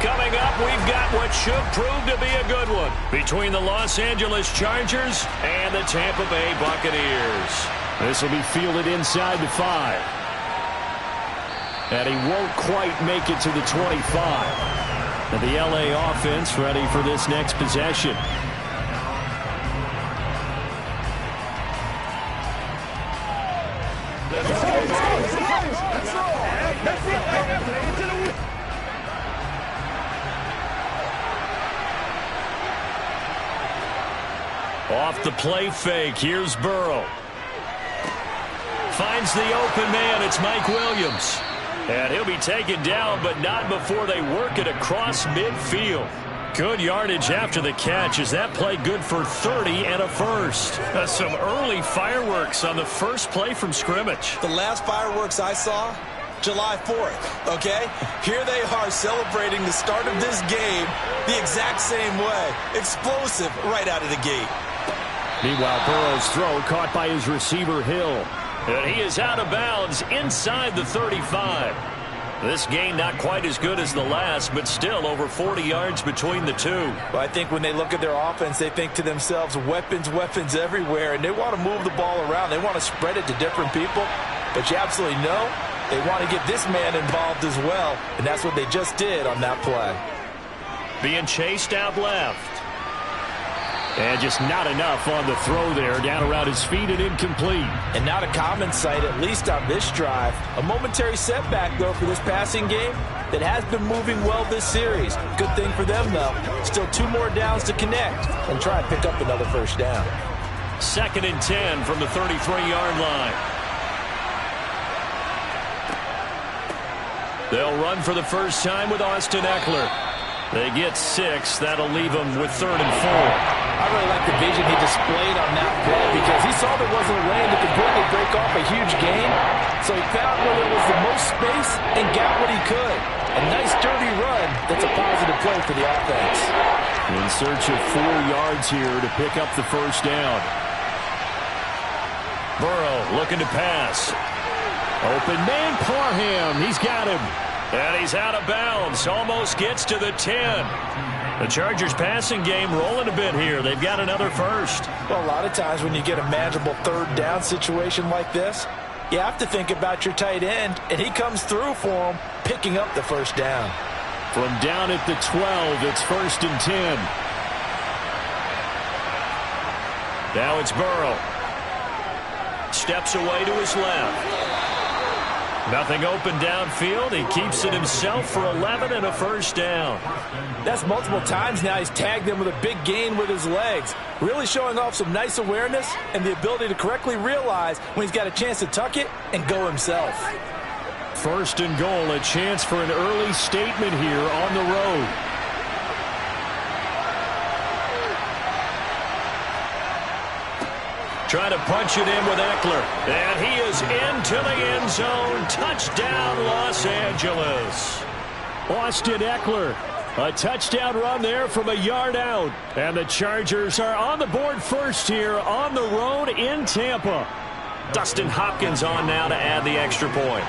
Coming up, we've got what should prove to be a good one between the Los Angeles Chargers and the Tampa Bay Buccaneers. This will be fielded inside the 5. And he won't quite make it to the 25. And the LA offense ready for this next possession. Off the play fake, here's Burrow. Finds the open man, it's Mike Williams. And he'll be taken down, but not before they work it across midfield. Good yardage after the catch. Is that play good for 30 and a first? Some early fireworks on the first play from scrimmage. The last fireworks I saw, July 4th, okay? Here they are celebrating the start of this game the exact same way. Explosive right out of the gate. Meanwhile, Burrow's throw caught by his receiver, Hill. And he is out of bounds inside the 35. This gain not quite as good as the last, but still over 40 yards between the two. Well, I think when they look at their offense, they think to themselves, weapons, weapons everywhere, and they want to move the ball around. They want to spread it to different people, but you absolutely know they want to get this man involved as well, and that's what they just did on that play. Being chased out left. And just not enough on the throw there, down around his feet and incomplete. And not a common sight, at least on this drive. A momentary setback, though, for this passing game that has been moving well this series. Good thing for them, though. Still 2 more downs to connect and try and pick up another first down. 2nd and 10 from the 33-yard line. They'll run for the first time with Austin Eckler. They get 6. That'll leave them with 3rd and 4. I really like the vision he displayed on that play because he saw there wasn't a lane to completely break off a huge gain. So he found where there was the most space and got what he could. A nice dirty run that's a positive play for the offense. In search of 4 yards here to pick up the first down. Burrow looking to pass. Open man, Parham. He's got him. And he's out of bounds. Almost gets to the 10. The Chargers passing game rolling a bit here. They've got another first. Well, a lot of times when you get a manageable 3rd down situation like this, you have to think about your tight end, and he comes through for him, picking up the first down. From down at the 12, it's 1st and 10. Now it's Burrow. Steps away to his left. Nothing open downfield. He keeps it himself for 11 and a first down. That's multiple times now he's tagged them with a big gain with his legs. Really showing off some nice awareness and the ability to correctly realize when he's got a chance to tuck it and go himself. 1st and goal, a chance for an early statement here on the road. Trying to punch it in with Eckler. And he is into the end zone. Touchdown, Los Angeles. Austin Eckler. A touchdown run there from a yard out. And the Chargers are on the board first here on the road in Tampa. Dustin Hopkins on now to add the extra point.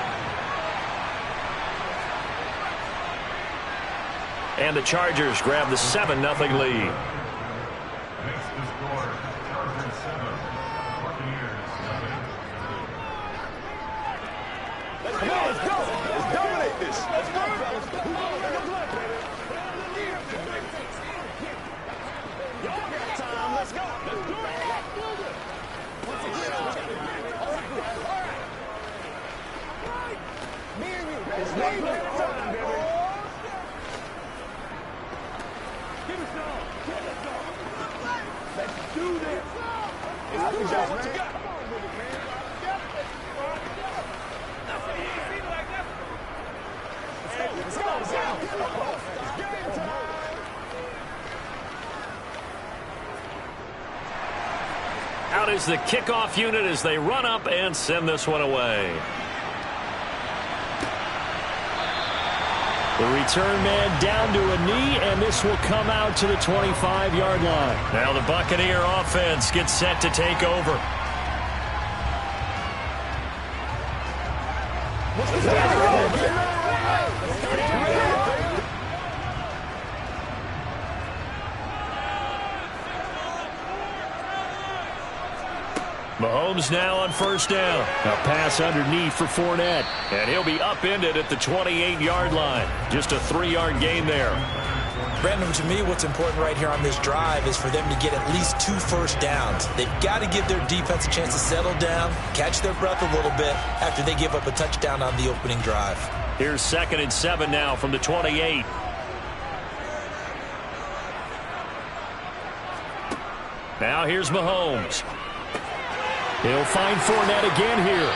And the Chargers grab the 7-0 lead. Out is the kickoff unit as they run up and send this one away. The return man down to a knee, and this will come out to the 25-yard line. Now the Buccaneer offense gets set to take over. Mahomes now on first down. A pass underneath for Fournette. And he'll be upended at the 28-yard line. Just a 3-yard gain there. Brandon, to me, what's important right here on this drive is for them to get at least 2 first downs. They've got to give their defense a chance to settle down, catch their breath a little bit after they give up a touchdown on the opening drive. Here's 2nd and 7 now from the 28. Now here's Mahomes. He'll find Fournette again here.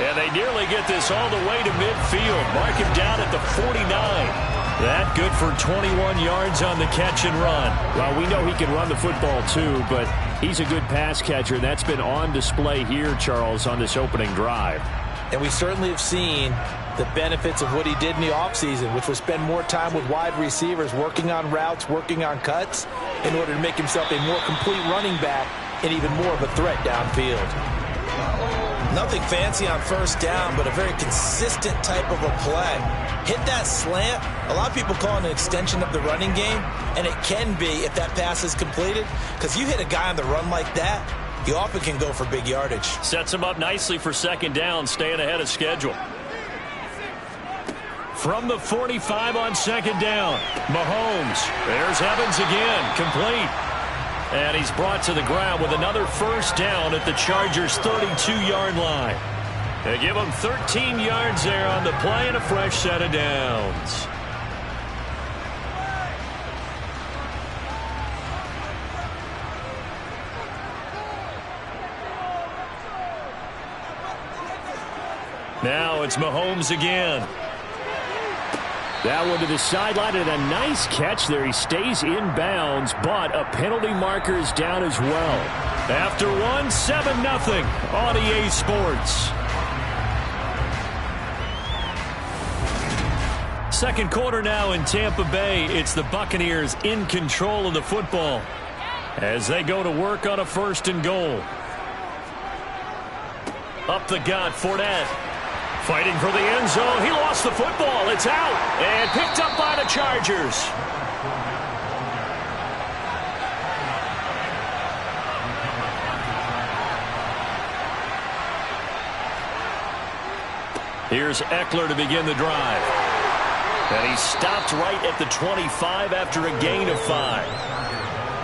And they nearly get this all the way to midfield. Mark him down at the 49. That good for 21 yards on the catch and run. Well, we know he can run the football too, but he's a good pass catcher, and that's been on display here, Charles, on this opening drive. And we certainly have seen the benefits of what he did in the offseason, which was spend more time with wide receivers, working on routes, working on cuts, in order to make himself a more complete running back and even more of a threat downfield. Nothing fancy on first down, but a very consistent type of a play. Hit that slant. A lot of people call it an extension of the running game, and it can be if that pass is completed, because you hit a guy on the run like that, you often can go for big yardage. Sets him up nicely for 2nd down, staying ahead of schedule. From the 45 on 2nd down, Mahomes. There's Evans again, complete. And he's brought to the ground with another first down at the Chargers' 32-yard line. They give him 13 yards there on the play and a fresh set of downs. Now it's Mahomes again. That one to the sideline, and a nice catch there. He stays in bounds, but a penalty marker is down as well. After one, 7-0 on EA Sports. Second quarter now in Tampa Bay. It's the Buccaneers in control of the football as they go to work on a 1st and goal. Up the gut, Fournette. Fighting for the end zone. He lost the football. It's out. And picked up by the Chargers. Here's Eckler to begin the drive. And he stopped right at the 25 after a gain of 5.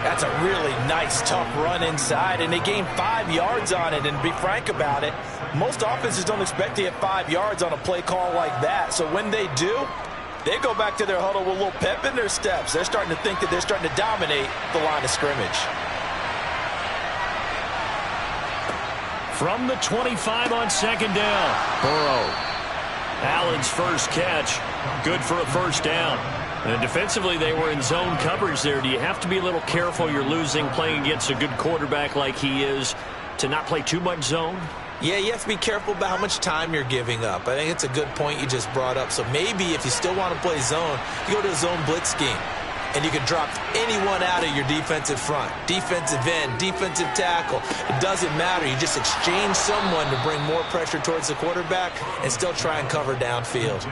That's a really nice, tough run inside, and they gained 5 yards on it. And to be frank about it, most offenses don't expect to get 5 yards on a play call like that. So when they do, they go back to their huddle with a little pep in their steps. They're starting to think that they're starting to dominate the line of scrimmage. From the 25 on 2nd down, Burrow. Allen's first catch, good for a first down. And defensively, they were in zone coverage there. Do you have to be a little careful? You're losing playing against a good quarterback like he is to not play too much zone? Yeah, you have to be careful about how much time you're giving up. I think it's a good point you just brought up. So maybe if you still want to play zone, you go to a zone blitz scheme. And you can drop anyone out of your defensive front. Defensive end, defensive tackle. It doesn't matter. You just exchange someone to bring more pressure towards the quarterback and still try and cover downfield.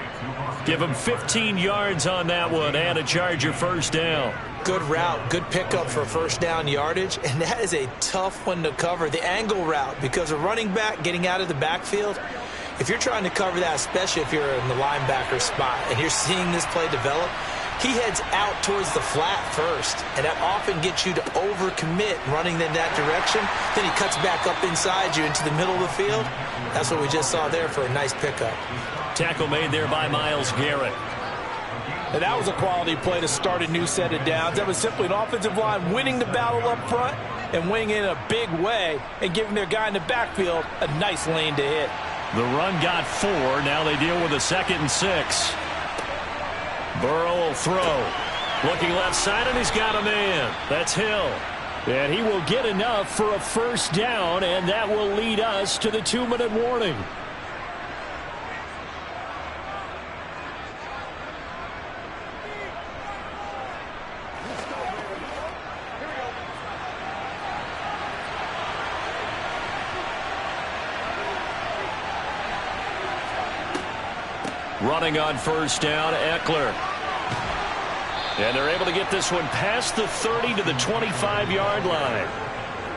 Give him 15 yards on that one and a Charger first down. Good route, good pickup for first down yardage, and that is a tough one to cover. The angle route, because a running back getting out of the backfield, if you're trying to cover that, especially if you're in the linebacker spot and you're seeing this play develop, he heads out towards the flat first, and that often gets you to overcommit running in that direction. Then he cuts back up inside you into the middle of the field. That's what we just saw there for a nice pickup. Tackle made there by Myles Garrett. And that was a quality play to start a new set of downs. That was simply an offensive line winning the battle up front and winning in a big way and giving their guy in the backfield a nice lane to hit. The run got 4. Now they deal with a 2nd and 6. Burrow will throw. Looking left side, and he's got a man. That's Hill. And he will get enough for a first down, and that will lead us to the 2-minute warning. Running on first down, Eckler. And they're able to get this one past the 30 to the 25-yard line.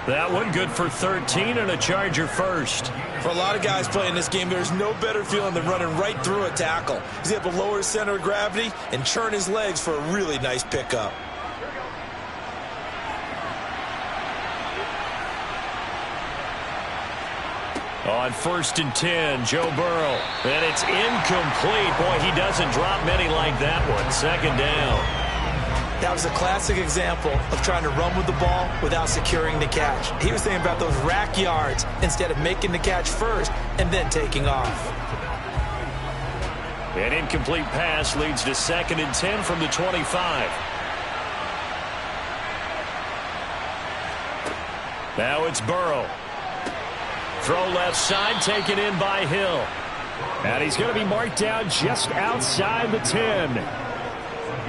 That one good for 13 and a Charger first. For a lot of guys playing this game, there's no better feeling than running right through a tackle. He's able to lower his center of gravity and churn his legs for a really nice pickup. On first and 10, Joe Burrow. And it's incomplete. Boy, he doesn't drop many like that one. Second down. That was a classic example of trying to run with the ball without securing the catch. He was thinking about those rack yards instead of making the catch first and then taking off. An incomplete pass leads to second and 10 from the 25. Now it's Burrow. Throw left side, taken in by Hill. And he's going to be marked down just outside the 10.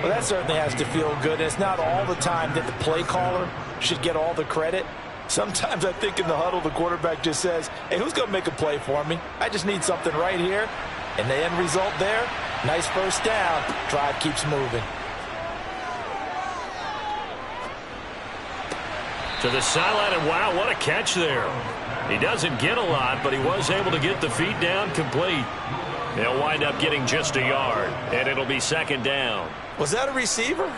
Well, that certainly has to feel good. It's not all the time that the play caller should get all the credit. Sometimes I think in the huddle, the quarterback just says, hey, who's going to make a play for me? I just need something right here. And the end result there, nice first down. Drive keeps moving. To the sideline, and wow, what a catch there. He doesn't get a lot, but he was able to get the feet down complete. They'll wind up getting just a yard, and it'll be second down. Was that a receiver?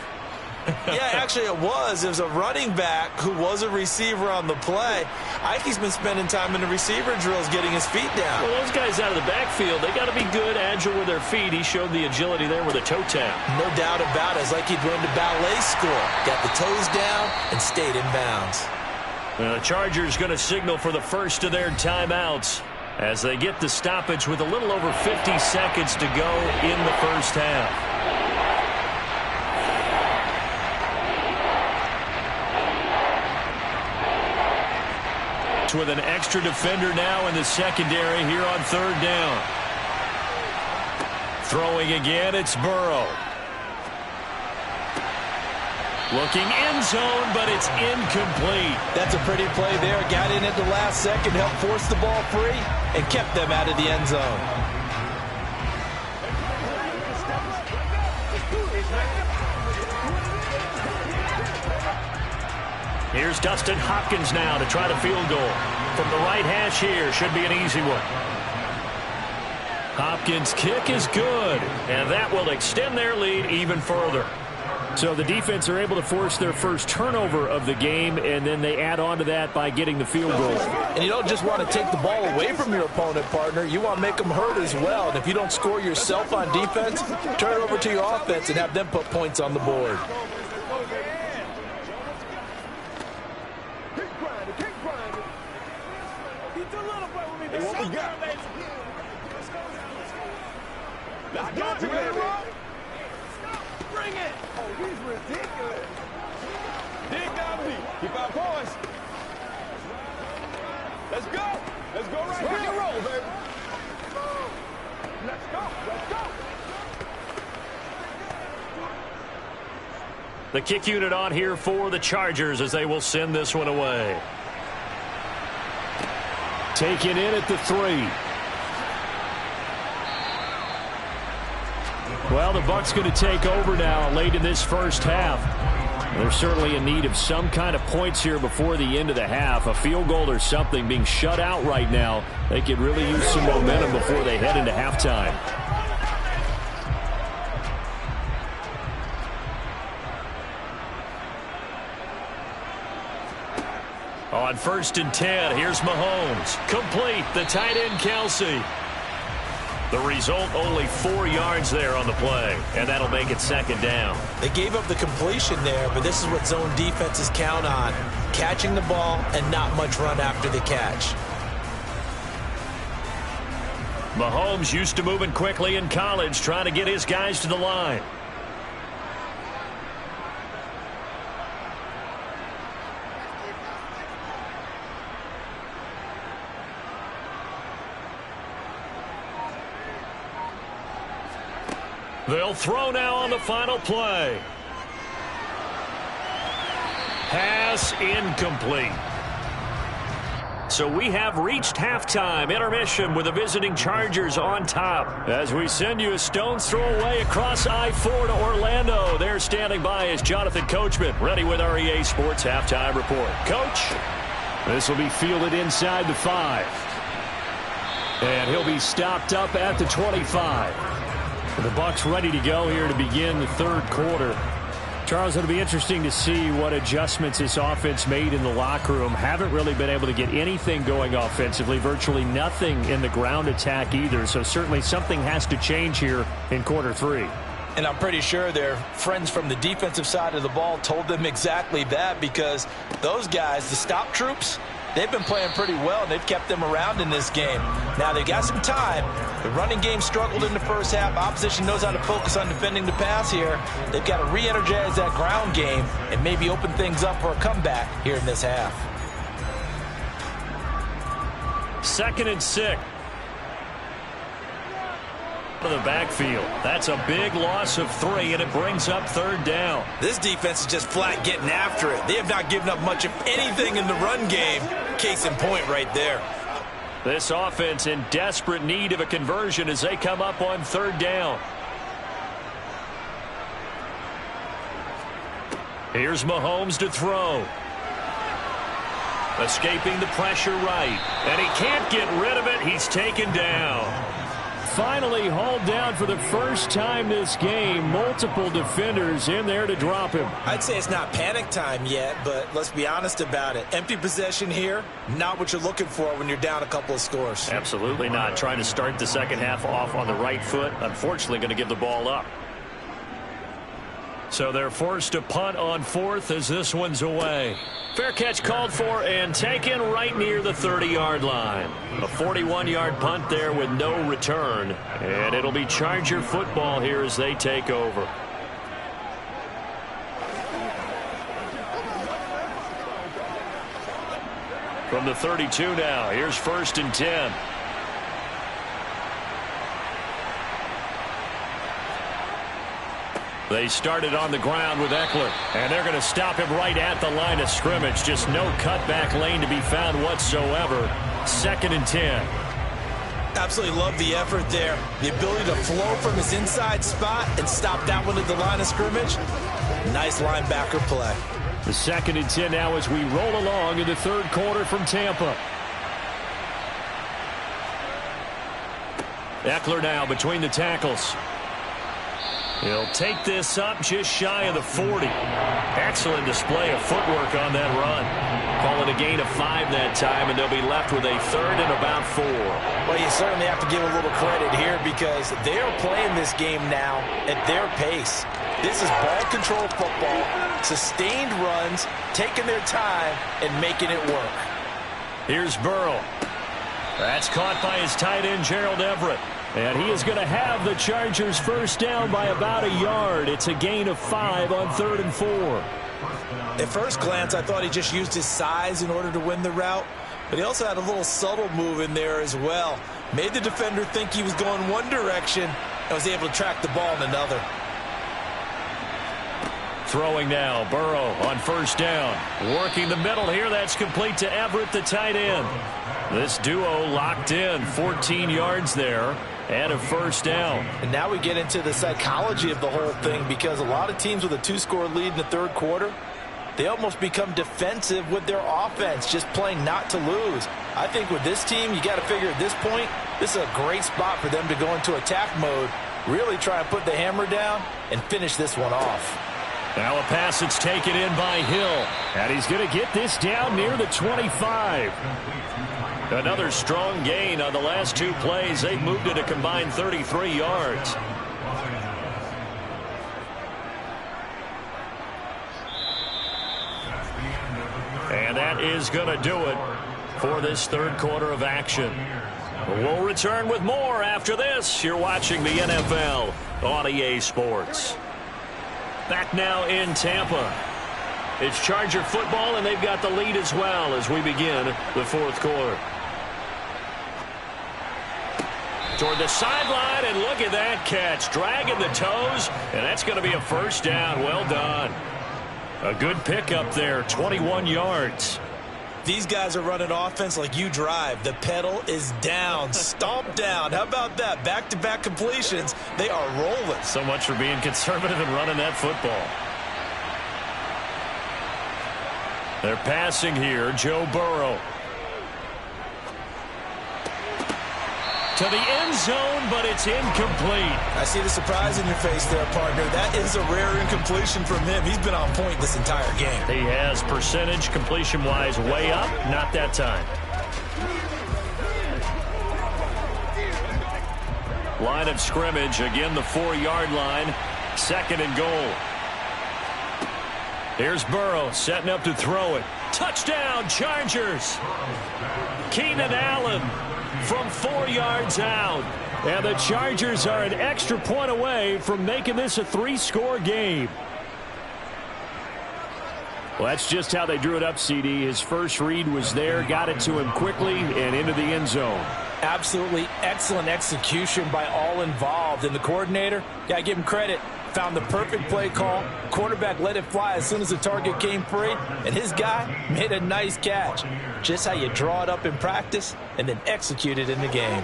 Yeah, actually it was. It was a running back who was a receiver on the play. Ikey's been spending time in the receiver drills getting his feet down. Well, those guys out of the backfield, they got to be good, agile with their feet. He showed the agility there with a toe tap. No doubt about it. It's like he'd run to ballet school. Got the toes down and stayed in bounds. The Chargers going to signal for the first of their timeouts as they get the stoppage with a little over 50 seconds to go in the first half. With an extra defender now in the secondary here on third down. Throwing again, it's Burrow. Looking end zone, but it's incomplete. That's a pretty play there. Got in at the last second, helped force the ball free, and kept them out of the end zone. Here's Dustin Hopkins now to try the field goal. From the right hash here, should be an easy one. Hopkins' kick is good, and that will extend their lead even further. So the defense are able to force their first turnover of the game, and then they add on to that by getting the field goal. And you don't just want to take the ball away from your opponent, partner. You want to make them hurt as well. And if you don't score yourself on defense, turn it over to your offense and have them put points on the board. Let's go, baby. Bring it. Oh, he's ridiculous. Dig down deep. Keep our poise. Let's go. Let's go right here. Rock and roll, baby. Let's go. Let's go. The kick unit on here for the Chargers as they will send this one away. Taken in at the 3. Well, the Bucs going to take over now late in this first half. They're certainly in need of some kind of points here before the end of the half. A field goal or something being shut out right now. They could really use some momentum before they head into halftime. On first and 10, here's Mahomes. Complete, the tight end Kelsey. The result, only 4 yards there on the play, and that'll make it second down. They gave up the completion there, but this is what zone defenses count on. Catching the ball and not much run after the catch. Mahomes used to moving quickly in college, trying to get his guys to the line. They'll throw now on the final play. Pass incomplete. So we have reached halftime intermission with the visiting Chargers on top. As we send you a stone's throw away across I-4 to Orlando. There standing by is Jonathan Coachman, ready with our EA Sports Halftime Report. Coach? This will be fielded inside the 5. And he'll be stopped up at the 25. The Bucs ready to go here to begin the third quarter. Charles, it'll be interesting to see what adjustments this offense made in the locker room. Haven't really been able to get anything going offensively, virtually nothing in the ground attack either. So certainly something has to change here in quarter 3. And I'm pretty sure their friends from the defensive side of the ball told them exactly that, because those guys, the stop troops, they've been playing pretty well, and they've kept them around in this game. Now, they've got some time. The running game struggled in the first half. Opposition knows how to focus on defending the pass here. They've got to re-energize that ground game and maybe open things up for a comeback here in this half. 2nd and 6. To the backfield. That's a big loss of 3, and it brings up 3rd down. This defense is just flat getting after it. They have not given up much of anything in the run game. Case in point right there. This offense in desperate need of a conversion as they come up on 3rd down. Here's Mahomes to throw. Escaping the pressure right. And he can't get rid of it. He's taken down. Finally hauled down for the first time this game. Multiple defenders in there to drop him. I'd say it's not panic time yet, but let's be honest about it. Empty possession here, not what you're looking for when you're down a couple of scores. Absolutely not. Trying to start the second half off on the right foot. Unfortunately, going to give the ball up. So they're forced to punt on 4th as this one's away. Fair catch called for and taken right near the 30-yard line. A 41-yard punt there with no return. And it'll be Charger football here as they take over. From the 32 now, here's 1st and 10. They started on the ground with Eckler, and they're going to stop him right at the line of scrimmage. Just no cutback lane to be found whatsoever. 2nd and 10. Absolutely love the effort there. The ability to flow from his inside spot and stop that one at the line of scrimmage. Nice linebacker play. The 2nd and 10 now as we roll along in the third quarter from Tampa. Eckler now between the tackles. He'll take this up just shy of the 40. Excellent display of footwork on that run. Call it a gain of 5 that time, and they'll be left with a 3rd and about 4. Well, you certainly have to give a little credit here because they are playing this game now at their pace. This is ball control football, sustained runs, taking their time, and making it work. Here's Burrow. That's caught by his tight end, Gerald Everett. And he is going to have the Chargers first down by about a yard. It's a gain of 5 on 3rd and 4. At first glance, I thought he just used his size in order to win the route. But he also had a little subtle move in there as well. Made the defender think he was going one direction and was able to track the ball in another. Throwing now, Burrow on 1st down. Working the middle here, that's complete to Everett, the tight end. This duo locked in, 14 yards there, and a 1st down. And now we get into the psychology of the whole thing because a lot of teams with a 2-score lead in the third quarter, they almost become defensive with their offense, just playing not to lose. I think with this team, you got to figure at this point, this is a great spot for them to go into attack mode, really try and put the hammer down and finish this one off. Now a pass that's taken in by Hill. And he's going to get this down near the 25. Another strong gain on the last 2 plays. They've moved it a combined 33 yards. And that is going to do it for this third quarter of action. We'll return with more after this. You're watching the NFL on EA Sports. Back now in Tampa. It's Charger football, and they've got the lead as well as we begin the fourth quarter. Toward the sideline, and look at that catch. Dragging the toes, and that's going to be a 1st down. Well done. A good pickup there, 21 yards. these guys are running offense like you drive, the pedal is down, stomp down. How about that? Back-to-back completions. They are rolling. So much for being conservative and running that football. They're passing here. Joe Burrow. To the end zone, but it's incomplete. I see the surprise in your face there, partner. That is a rare incompletion from him. He's been on point this entire game. He has percentage completion-wise way up. Not that time. Line of scrimmage. Again, the 4-yard line. 2nd and goal. Here's Burrow setting up to throw it. Touchdown, Chargers. Keenan Allen from 4 yards out. And the Chargers are an extra point away from making this a 3-score game. Well, that's just how they drew it up, CD. His first read was there, got it to him quickly, and into the end zone. Absolutely excellent execution by all involved. And the coordinator, got to give him credit, found the perfect play call. Quarterback let it fly as soon as the target came free, and his guy made a nice catch. Just how you draw it up in practice and then execute it in the game.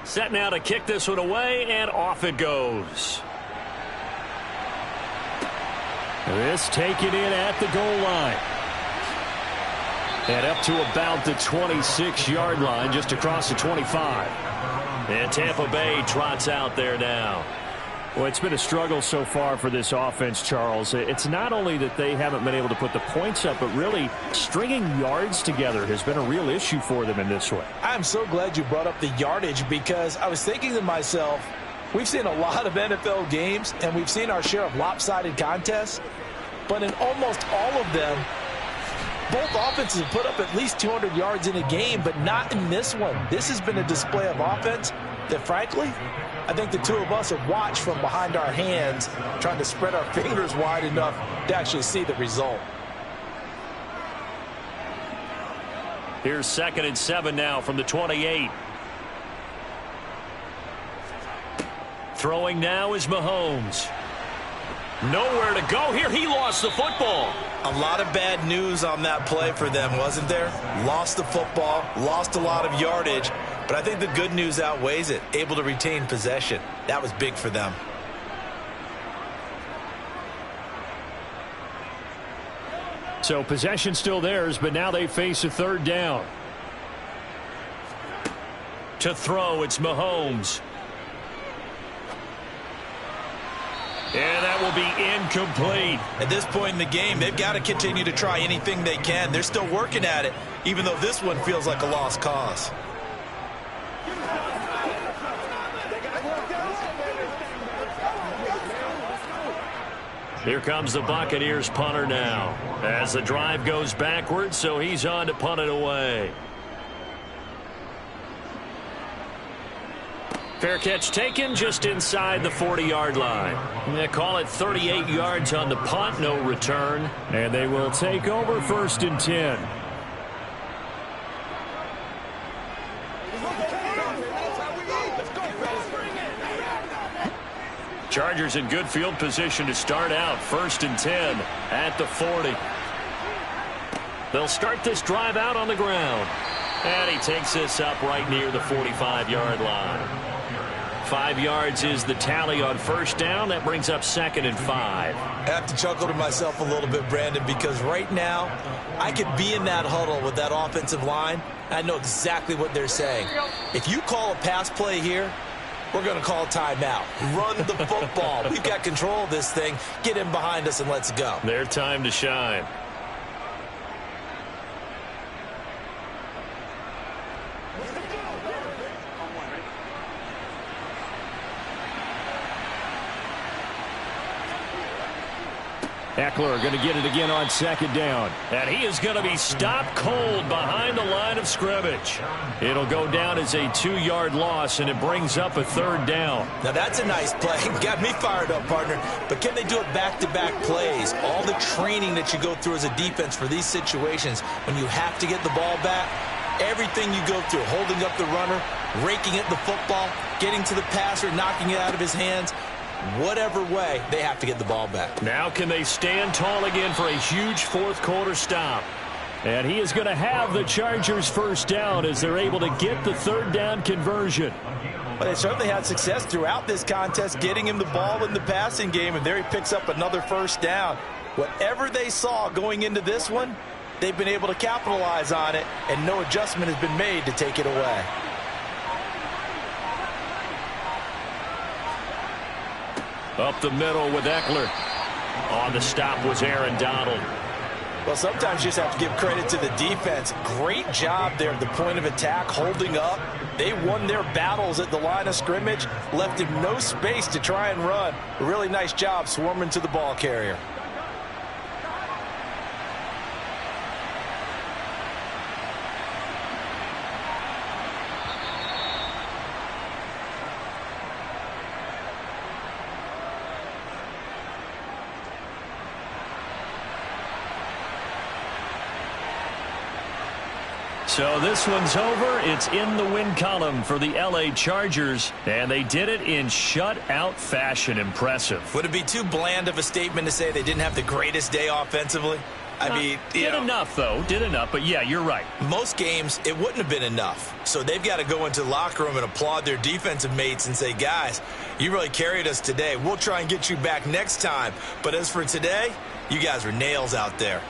Set now to kick this one away, and off it goes. This taken in at the goal line. And up to about the 26-yard line, just across the 25. And Tampa Bay trots out there now. Well, it's been a struggle so far for this offense, Charles. It's not only that they haven't been able to put the points up, but really stringing yards together has been a real issue for them in this one. I'm so glad you brought up the yardage, because I was thinking to myself, we've seen a lot of NFL games, and we've seen our share of lopsided contests, but in almost all of them, both offenses have put up at least 200 yards in a game, but not in this one. This has been a display of offense that, frankly, I think the two of us have watched from behind our hands, trying to spread our fingers wide enough to actually see the result. Here's 2nd and 7 now from the 28. Throwing now is Mahomes. Nowhere to go here. He lost the football. A lot of bad news on that play for them, wasn't there? Lost the football, lost a lot of yardage, but I think the good news outweighs it. Able to retain possession. That was big for them. So possession still theirs, but now they face a 3rd down. To throw, it's Mahomes. And that will be incomplete. At this point in the game, they've got to continue to try anything they can. They're still working at it, even though this one feels like a lost cause. Here comes the Buccaneers punter now, as the drive goes backwards, so he's on to punt it away. Fair catch taken just inside the 40-yard line. They call it 38 yards on the punt, no return. And they will take over 1st and 10. Chargers in good field position to start out. 1st and 10 at the 40. They'll start this drive out on the ground. And he takes this up right near the 45-yard line. 5 yards is the tally on 1st down. That brings up 2nd and 5. I have to chuckle to myself a little bit, Brandon, because right now I could be in that huddle with that offensive line. I know exactly what they're saying. If you call a pass play here, we're going to call timeout. Run the football. We've got control of this thing. Get in behind us and let's go. Their time to shine. Eckler going to get it again on second down. And he is going to be stopped cold behind the line of scrimmage. It'll go down as a 2-yard loss, and it brings up a third down. Now that's a nice play. Got me fired up, partner. But can they do it back-to-back plays? All the training that you go through as a defense for these situations, when you have to get the ball back, everything you go through, holding up the runner, raking at the football, getting to the passer, knocking it out of his hands, whatever way, they have to get the ball back. Now can they stand tall again for a huge fourth-quarter stop? And he is going to have the Chargers first down as they're able to get the third down conversion. Well, they certainly had success throughout this contest, getting him the ball in the passing game, and there he picks up another first down. Whatever they saw going into this one, they've been able to capitalize on it, and no adjustment has been made to take it away. Up the middle with Eckler. On the stop was Aaron Donald. Well, sometimes you just have to give credit to the defense. Great job there at the point of attack, holding up. They won their battles at the line of scrimmage, left him no space to try and run. A really nice job swarming to the ball carrier. So this one's over. It's in the win column for the L.A. Chargers, and they did it in shutout fashion. Impressive. Would it be too bland of a statement to say they didn't have the greatest day offensively? I mean, did enough, though. Did enough, but yeah, you're right. Most games, it wouldn't have been enough. So they've got to go into the locker room and applaud their defensive mates and say, guys, you really carried us today. We'll try and get you back next time. But as for today, you guys were nails out there.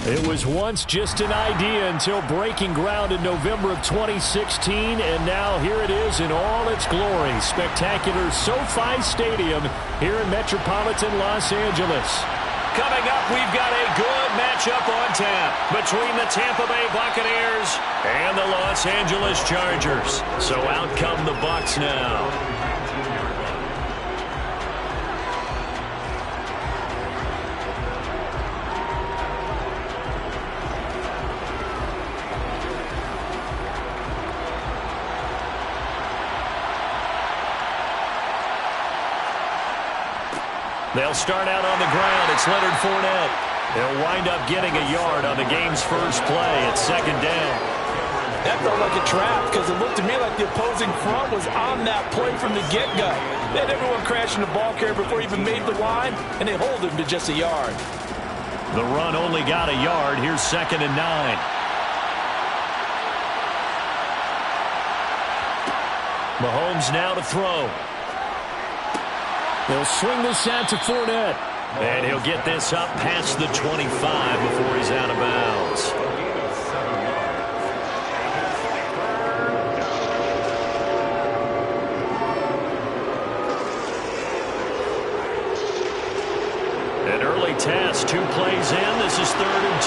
It was once just an idea until breaking ground in November of 2016, and now here it is in all its glory. Spectacular SoFi Stadium here in metropolitan Los Angeles. Coming up, we've got a good matchup on tap between the Tampa Bay Buccaneers and the Los Angeles Chargers. So out come the Bucs now. They'll start out on the ground. It's Leonard Fournette. They'll wind up getting a yard on the game's first play. It's second down. That felt like a trap because it looked to me like the opposing front was on that play from the get-go. They had everyone crashing the ball carrier before he even made the line, and they hold him to just a yard. The run only got a yard. Here's 2nd and 9. Mahomes now to throw. They'll swing this out to Fournette. And he'll get this up past the 25 before he's out of bounds. An early test, 2 plays in. This is 3rd and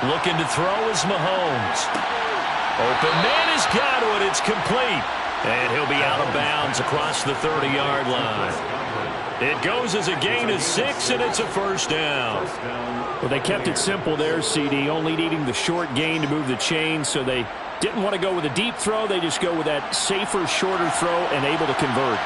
2. Looking to throw is Mahomes. Open man is Godwin. It's complete. And he'll be out of bounds across the 30-yard line. It goes as a gain of 6, and it's a first down. Well, they kept it simple there, CD, only needing the short gain to move the chain, so they didn't want to go with a deep throw. They just go with that safer, shorter throw and able to convert.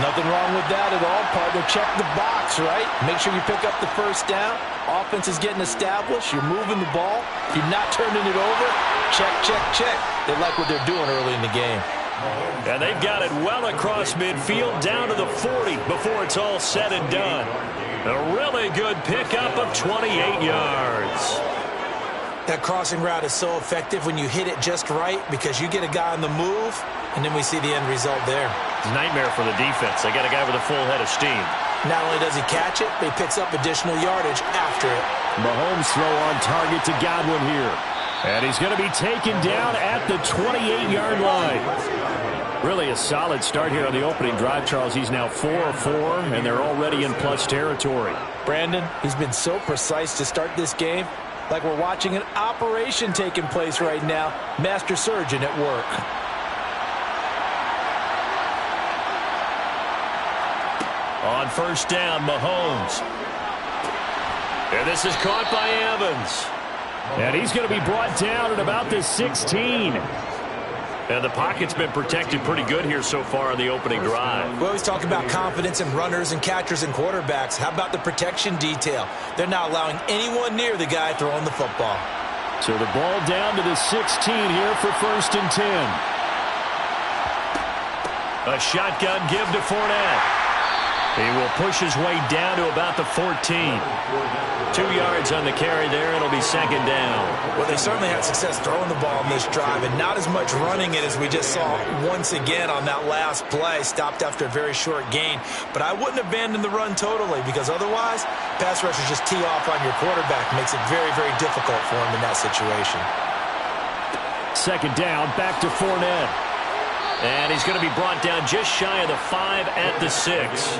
Nothing wrong with that at all, partner. Check the box, right? Make sure you pick up the first down. Offense is getting established. You're moving the ball. You're not turning it over. Check, check, check. They like what they're doing early in the game. And they've got it well across midfield down to the 40 before it's all said and done. A really good pickup of 28 yards. That crossing route is so effective when you hit it just right because you get a guy on the move, and then we see the end result there. It's a nightmare for the defense. They got a guy with a full head of steam. Not only does he catch it, but he picks up additional yardage after it. Mahomes throw on target to Godwin here. And he's going to be taken down at the 28-yard line. Really a solid start here on the opening drive, Charles. He's now 4 of 4, and they're already in plus territory. Brandon, he's been so precise to start this game, like we're watching an operation taking place right now. Master surgeon at work. On first down, Mahomes. And this is caught by Evans. And he's going to be brought down at about the 16. And the pocket's been protected pretty good here so far on the opening drive. We always talk about confidence in runners and catchers and quarterbacks. How about the protection detail? They're not allowing anyone near the guy throwing the football. So the ball down to the 16 here for 1st and 10. A shotgun give to Fournette. He will push his way down to about the 14. 2 yards on the carry there. It'll be 2nd down. Well, they certainly had success throwing the ball in this drive and not as much running it as we just saw once again on that last play. Stopped after a very short gain. But I wouldn't abandon the run totally because otherwise, pass rushers just tee off on your quarterback. Makes it very, very difficult for him in that situation. 2nd down, back to Fournette. And he's going to be brought down just shy of the 5 at the 6.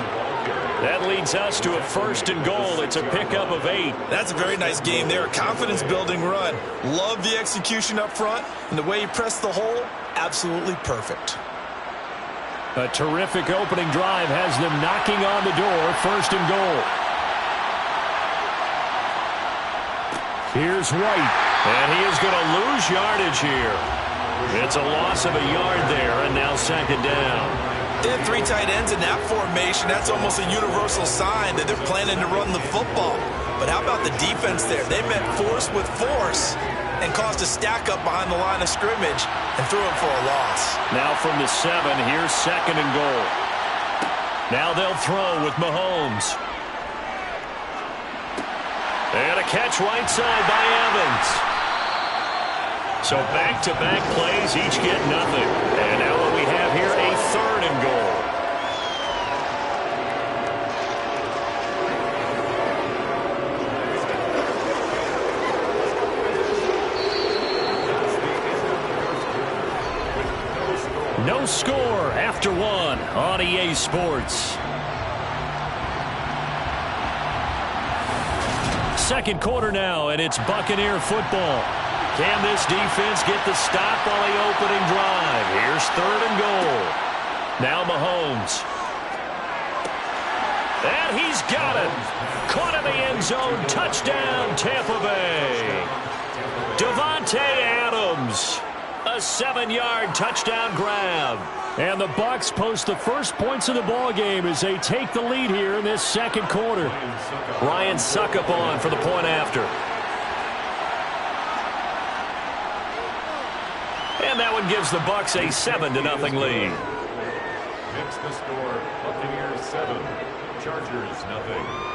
That leads us to a 1st and goal. It's a pickup of 8. That's a very nice game there. Confidence-building run. Love the execution up front. And the way he pressed the hole, absolutely perfect. A terrific opening drive has them knocking on the door. 1st and goal. Here's White. And he is going to lose yardage here. It's a loss of a yard there, and now 2nd down. They have 3 tight ends in that formation. That's almost a universal sign that they're planning to run the football. But how about the defense there? They met force with force and caused a stack up behind the line of scrimmage and threw it for a loss. Now from the 7, here's 2nd and goal. Now they'll throw with Mahomes. And a catch right side by Evans. So back-to-back plays, each get nothing. And now what we have here, a 3rd and goal. No score after one on EA Sports. Second quarter now, and it's Buccaneer football. Can this defense get the stop on the opening drive? Here's 3rd and goal. Now Mahomes. And he's got it. Caught in the end zone. Touchdown, Tampa Bay. Davante Adams. A 7-yard touchdown grab. And the Bucs post the first points of the ball game as they take the lead here in this second quarter. Ryan Suckup on for the point after. And that one gives the Bucs a 7-0 lead. Makes the score Buccaneers 7, Chargers 0.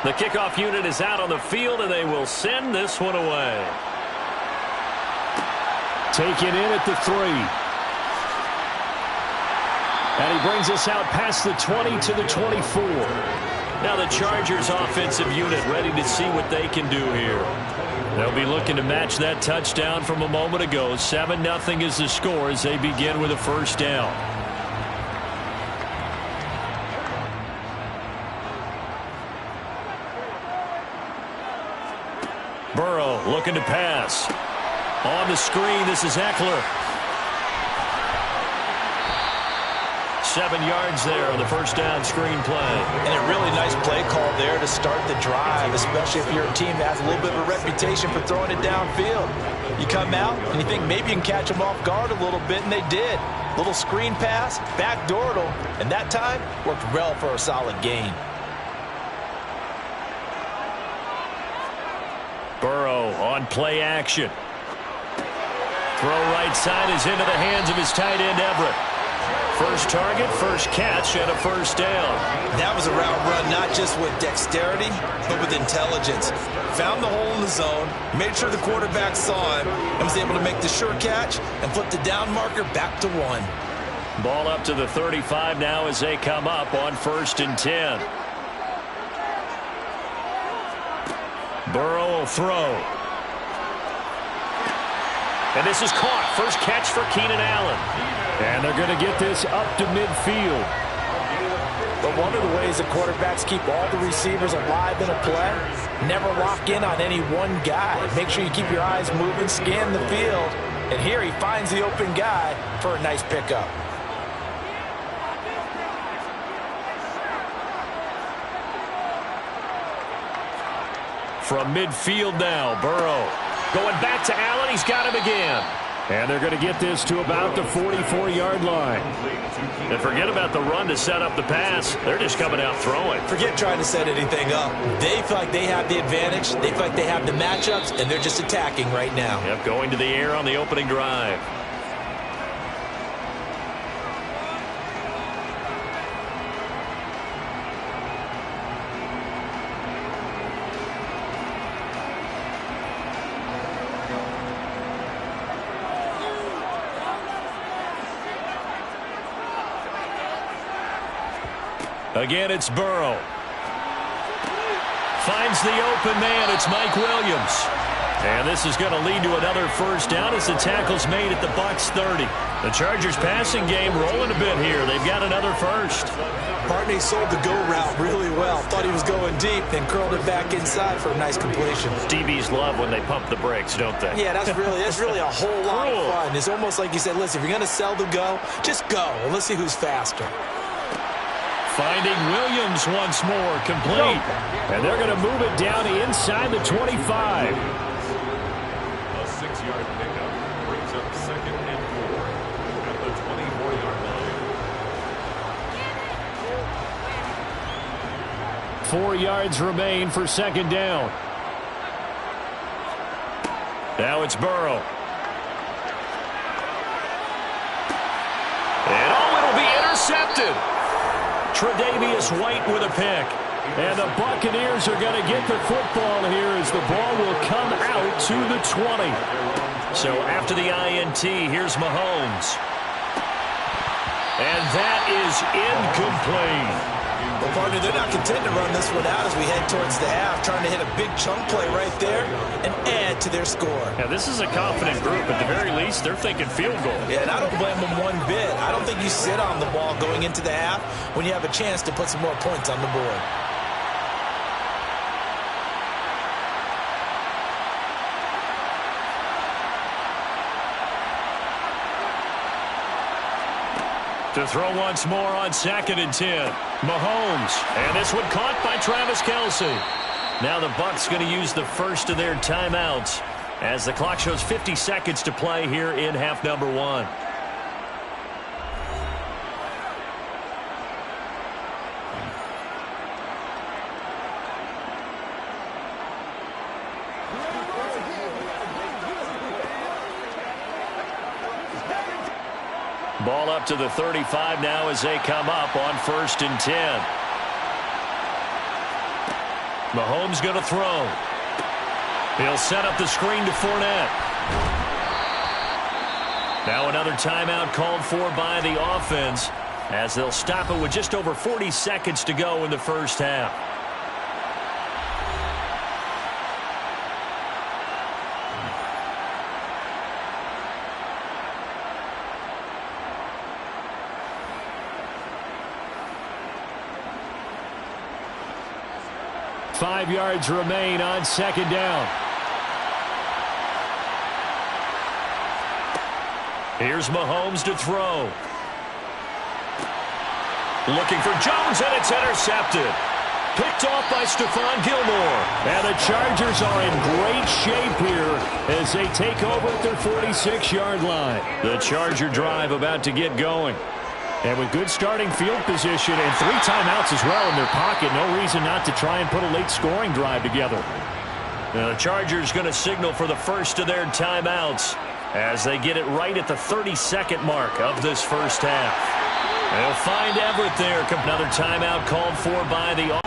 The kickoff unit is out on the field, and they will send this one away. Taken in at the 3. And he brings us out past the 20 to the 24. Now the Chargers offensive unit ready to see what they can do here. They'll be looking to match that touchdown from a moment ago. 7-0 is the score as they begin with a first down. Burrow looking to pass. On the screen, this is Eckler. 7 yards there on the first down screen play. And a really nice play call there to start the drive, especially if you're a team that has a little bit of a reputation for throwing it downfield. You come out and you think maybe you can catch them off guard a little bit, and they did. Little screen pass, backdoored them, and that time worked well for a solid gain. Burrow on play action. Throw right side is into the hands of his tight end Everett. First target, first catch, and a first down. That was a route run not just with dexterity, but with intelligence. Found the hole in the zone, made sure the quarterback saw him, and was able to make the sure catch and flip the down marker back to 1. Ball up to the 35 now as they come up on 1st and 10. Burrow will throw. And this is caught. First catch for Keenan Allen. And they're going to get this up to midfield. But one of the ways that quarterbacks keep all the receivers alive in a play, never lock in on any one guy. Make sure you keep your eyes moving, scan the field. And here he finds the open guy for a nice pickup. From midfield now, Burrow. Going back to Allen, he's got him again. And they're going to get this to about the 44-yard line. And forget about the run to set up the pass. They're just coming out throwing. Forget trying to set anything up. They feel like they have the advantage. They feel like they have the matchups, and they're just attacking right now. Yep, going to the air on the opening drive. Again, it's Burrow. Finds the open man. It's Mike Williams. And this is going to lead to another first down as the tackle's made at the Bucs 30. The Chargers passing game rolling a bit here. They've got another first. Partney sold the go route really well. Thought he was going deep, then curled it back inside for a nice completion. DBs love when they pump the brakes, don't they? Yeah, that's really a whole lot of fun. It's almost like you said, listen, if you're going to sell the go, just go. And let's see who's faster. Finding Williams once more, complete. And they're going to move it down inside the 25. A 6-yard pickup brings up 2nd and 4 at the 24-yard line. 4 yards remain for second down. Now it's Burrow. And it'll be intercepted. Tre'Davious White with a pick. And the Buccaneers are going to get the football here as the ball will come out to the 20. So after the INT, here's Mahomes. And that is incomplete. Well, partner, they're not content to run this one out as we head towards the half, trying to hit a big chunk play right there and add to their score. Yeah, this is a confident group. At the very least, they're thinking field goal. Yeah, and I don't blame them one bit. I don't think you sit on the ball going into the half when you have a chance to put some more points on the board. To throw once more on 2nd and 10. Mahomes. And this one caught by Travis Kelce. Now the Bucs going to use the first of their timeouts as the clock shows 50 seconds to play here in half number 1. Ball up to the 35 now as they come up on 1st and 10. Mahomes going to throw. He'll set up the screen to Fournette. Now another timeout called for by the offense as they'll stop it with just over 40 seconds to go in the first half. Five yards remain on 2nd down. Here's Mahomes to throw. Looking for Jones, and it's intercepted. Picked off by Stephon Gilmore. And the Chargers are in great shape here as they take over at their 46-yard line. The Charger drive about to get going. And with good starting field position and 3 timeouts as well in their pocket, no reason not to try and put a late scoring drive together. Now the Chargers going to signal for the first of their timeouts as they get it right at the 32nd mark of this first half. They'll find Everett there. Another timeout called for by the offense.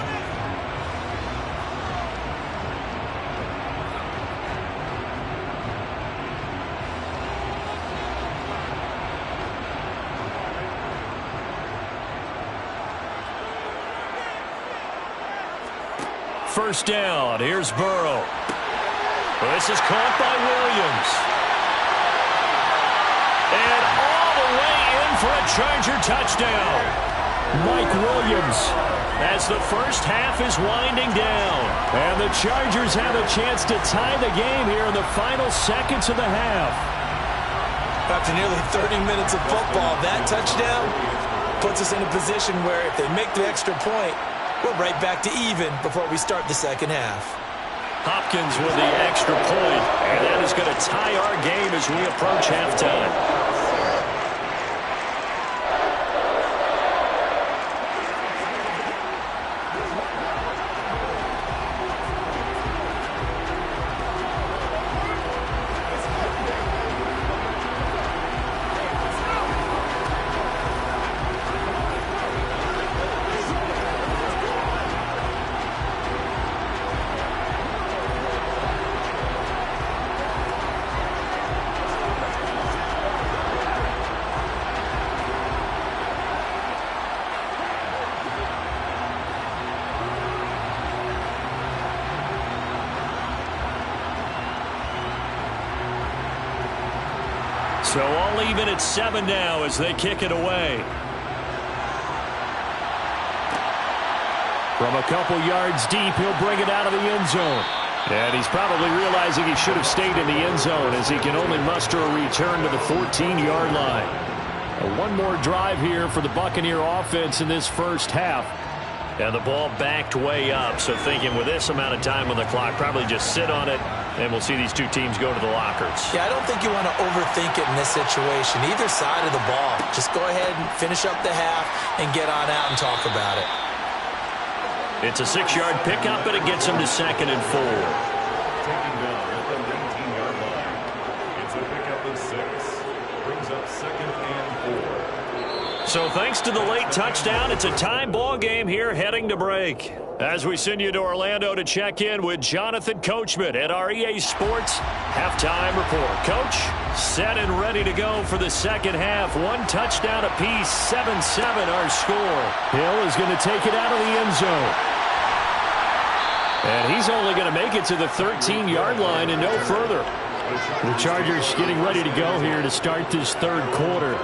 First down. Here's Burrow. This is caught by Williams. And all the way in for a Charger touchdown. Mike Williams. As the first half is winding down. And the Chargers have a chance to tie the game here in the final seconds of the half. After nearly 30 minutes of football, that touchdown puts us in a position where if they make the extra point, we're right back to even before we start the second half. Hopkins with the extra point, and that is going to tie our game as we approach halftime. So all even at 7 now as they kick it away. From a couple yards deep, he'll bring it out of the end zone. And he's probably realizing he should have stayed in the end zone as he can only muster a return to the 14-yard line. One more drive here for the Buccaneer offense in this first half. And the ball backed way up, so thinking with this amount of time on the clock, probably just sit on it, and we'll see these two teams go to the lockers. Yeah, I don't think you want to overthink it in this situation. Either side of the ball. Just go ahead and finish up the half and get on out and talk about it. It's a 6-yard pickup, and it gets him to 2nd and 4. Taking down at the 19-yard line. It's a pickup of 6. Brings up 2nd and 4. So thanks to the late touchdown, it's a tie ball game here heading to break. As we send you to Orlando to check in with Jonathan Coachman at our EA Sports Halftime Report. Coach, set and ready to go for the second half. 1 touchdown apiece, 7-7 our score. Hill is going to take it out of the end zone. And he's only going to make it to the 13-yard line and no further. The Chargers getting ready to go here to start this third quarter.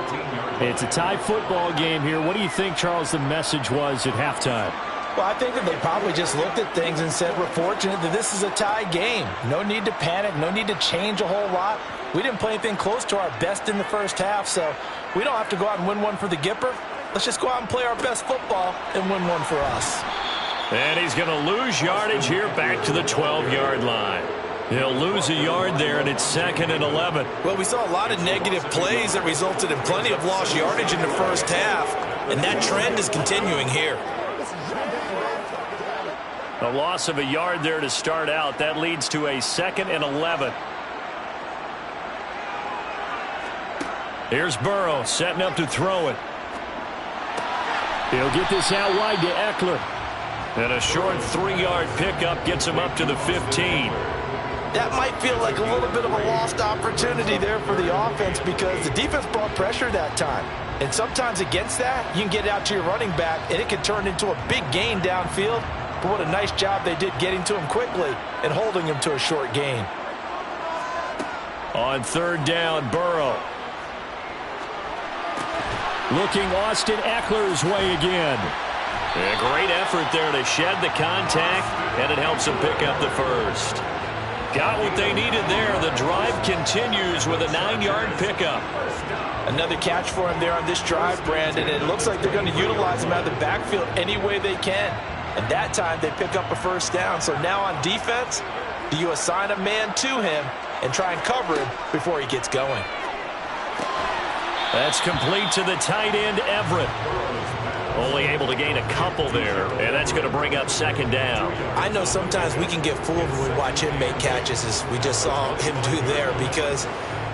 It's a tie football game here. What do you think, Charles, the message was at halftime? Well, I think that they probably just looked at things and said, we're fortunate that this is a tie game. No need to panic. No need to change a whole lot. We didn't play anything close to our best in the first half, so we don't have to go out and win one for the Gipper. Let's just go out and play our best football and win one for us. And he's going to lose yardage here back to the 12-yard line. He'll lose a yard there, and it's 2nd and 11. Well, we saw a lot of negative plays that resulted in plenty of lost yardage in the first half, and that trend is continuing here. A loss of a yard there to start out. That leads to a 2nd and 11. Here's Burrow setting up to throw it. He'll get this out wide to Eckler. And a short 3-yard pickup gets him up to the 15. That might feel like a little bit of a lost opportunity there for the offense because the defense brought pressure that time. And sometimes against that, you can get it out to your running back, and it can turn into a big gain downfield. But what a nice job they did getting to him quickly and holding him to a short gain. On 3rd down, Burrow. Looking Austin Eckler's way again. A great effort there to shed the contact, and it helps him pick up the first. Got what they needed there. The drive continues with a 9-yard pickup. Another catch for him there on this drive, Brandon. And it looks like they're going to utilize him out of the backfield any way they can. And that time they pick up a first down. So now on defense, do you assign a man to him and try and cover him before he gets going? That's complete to the tight end, Everett. Only able to gain a couple there, and that's going to bring up 2nd down. I know sometimes we can get fooled when we watch him make catches, as we just saw him do there, because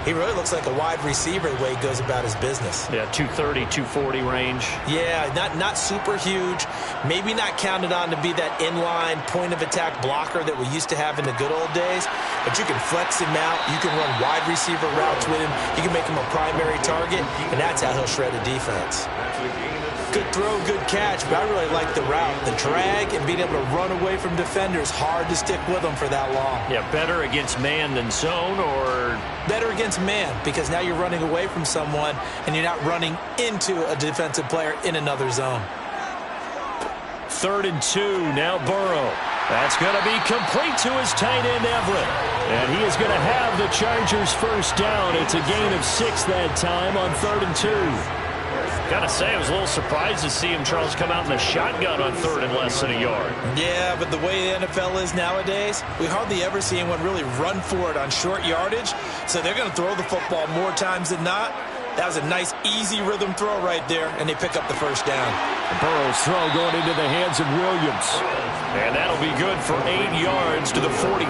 he really looks like a wide receiver the way he goes about his business. Yeah, 230, 240 range. Yeah, not super huge. Maybe not counted on to be that inline point-of-attack blocker that we used to have in the good old days. But you can flex him out. You can run wide receiver routes with him. You can make him a primary target, and that's how he'll shred a defense. Good throw, good catch, but I really like the route. The drag and being able to run away from defenders, hard to stick with them for that long. Yeah, better against man than zone, or? Better against man, because now you're running away from someone and you're not running into a defensive player in another zone. 3rd and 2, now Burrow. That's going to be complete to his tight end, Everett. And he is going to have the Chargers first down. It's a gain of 6 that time on 3rd and 2. Gotta say, I was a little surprised to see him, Charles, come out in the shotgun on 3rd and less than a yard. Yeah, but the way the NFL is nowadays, we hardly ever see anyone really run for it on short yardage. So they're going to throw the football more times than not. That was a nice, easy rhythm throw right there, and they pick up the first down. Burrow's throw going into the hands of Williams. And that'll be good for 8 yards to the 45.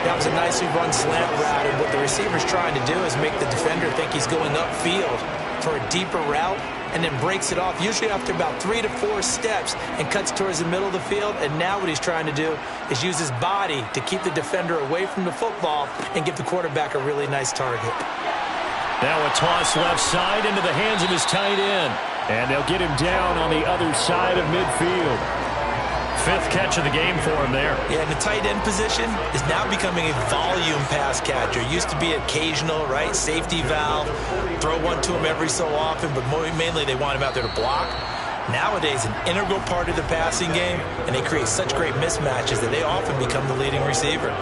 That was a nicely run slant route, and what the receiver's trying to do is make the defender think he's going upfield for a deeper route, and then breaks it off, usually after about 3 to 4 steps, and cuts towards the middle of the field. And now what he's trying to do is use his body to keep the defender away from the football and give the quarterback a really nice target. Now a toss left side into the hands of his tight end. And they'll get him down on the other side of midfield. 5th catch of the game for him there. Yeah, and the tight end position is now becoming a volume pass catcher. Used to be occasional, right? Safety valve. Throw one to him every so often, but mainly they want him out there to block. Nowadays, an integral part of the passing game, and they create such great mismatches that they often become the leading receiver.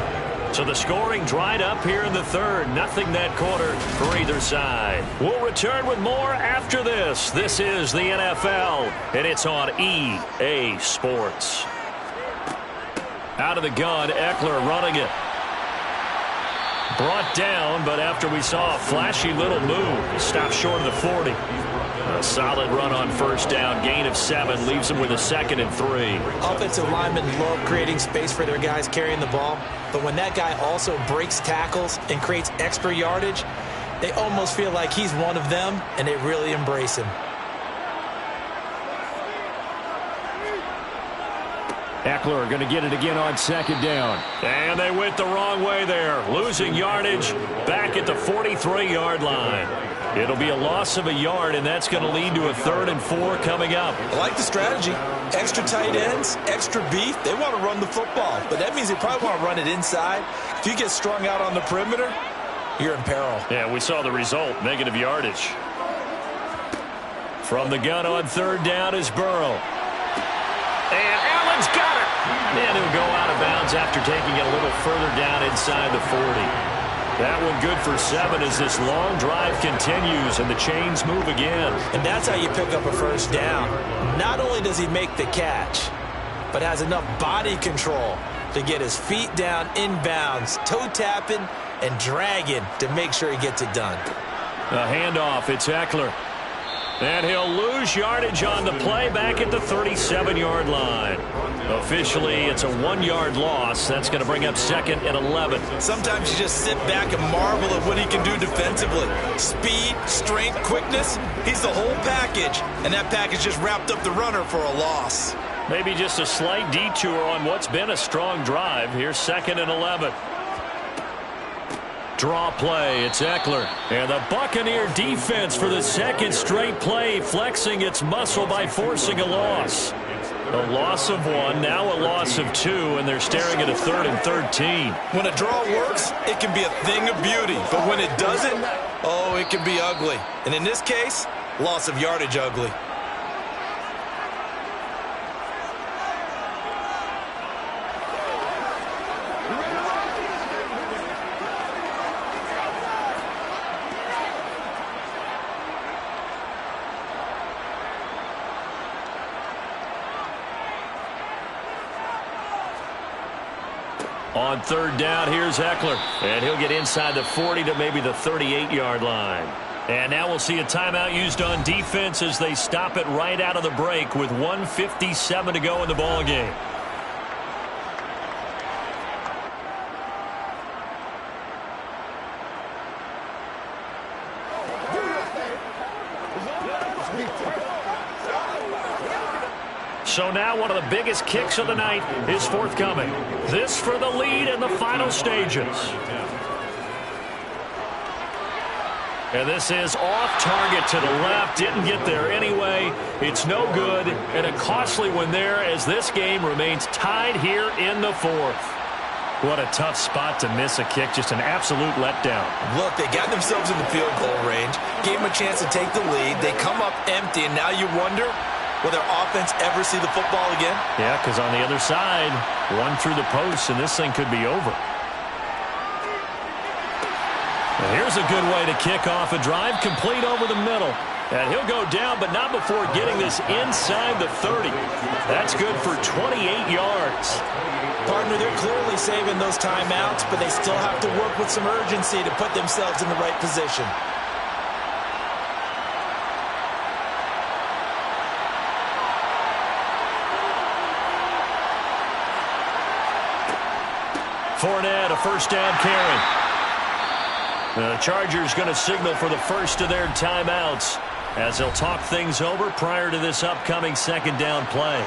So the scoring dried up here in the 3rd. Nothing that quarter for either side. We'll return with more after this. This is the NFL, and it's on EA Sports. Out of the gun, Eckler running it. Brought down, but after we saw a flashy little move, stopped short of the 40. A solid run on first down. Gain of 7 leaves them with a 2nd and 3. Offensive linemen love creating space for their guys carrying the ball, but when that guy also breaks tackles and creates extra yardage, they almost feel like he's one of them, and they really embrace him. Eckler going to get it again on 2nd down. And they went the wrong way there. Losing yardage back at the 43-yard line. It'll be a loss of a yard, and that's going to lead to a 3rd and 4 coming up. I like the strategy. Extra tight ends, extra beef. They want to run the football, but that means they probably want to run it inside. If you get strung out on the perimeter, you're in peril. Yeah, we saw the result, negative yardage. From the gun on 3rd down is Burrow. And Allen's got it. And he'll go out of bounds after taking it a little further down inside the 40. That one good for 7 as this long drive continues and the chains move again. And that's how you pick up a first down. Not only does he make the catch, but has enough body control to get his feet down inbounds, toe tapping and dragging to make sure he gets it done. A handoff, it's Eckler. And he'll lose yardage on the play back at the 37-yard line. Officially, it's a 1-yard loss. That's going to bring up 2nd and 11. Sometimes you just sit back and marvel at what he can do defensively. Speed, strength, quickness, he's the whole package. And that package just wrapped up the runner for a loss. Maybe just a slight detour on what's been a strong drive. Here's 2nd and 11. Draw play, it's Eckler. And the Buccaneer defense for the 2nd straight play, flexing its muscle by forcing a loss. A loss of 1, now a loss of 2, and they're staring at a 3rd and 13. When a draw works, it can be a thing of beauty. But when it doesn't, oh, it can be ugly. And in this case, loss of yardage ugly. On 3rd down, here's Eckler. And he'll get inside the 40 to maybe the 38-yard line. And now we'll see a timeout used on defense as they stop it right out of the break with 1:57 to go in the ballgame. So now one of the biggest kicks of the night is forthcoming. This for the lead in the final stages. And this is off target to the left. Didn't get there anyway. It's no good. And a costly one there as this game remains tied here in the 4th. What a tough spot to miss a kick. Just an absolute letdown. Look, they got themselves in the field goal range. Gave them a chance to take the lead. They come up empty, and now you wonder, will their offense ever see the football again? Yeah, because on the other side, one through the post, and this thing could be over. And here's a good way to kick off a drive, complete over the middle. And he'll go down, but not before getting this inside the 30. That's good for 28 yards. Partner, they're clearly saving those timeouts, but they still have to work with some urgency to put themselves in the right position. Fournette, a first down carry. The Chargers going to signal for the first of their timeouts as they'll talk things over prior to this upcoming 2nd down play.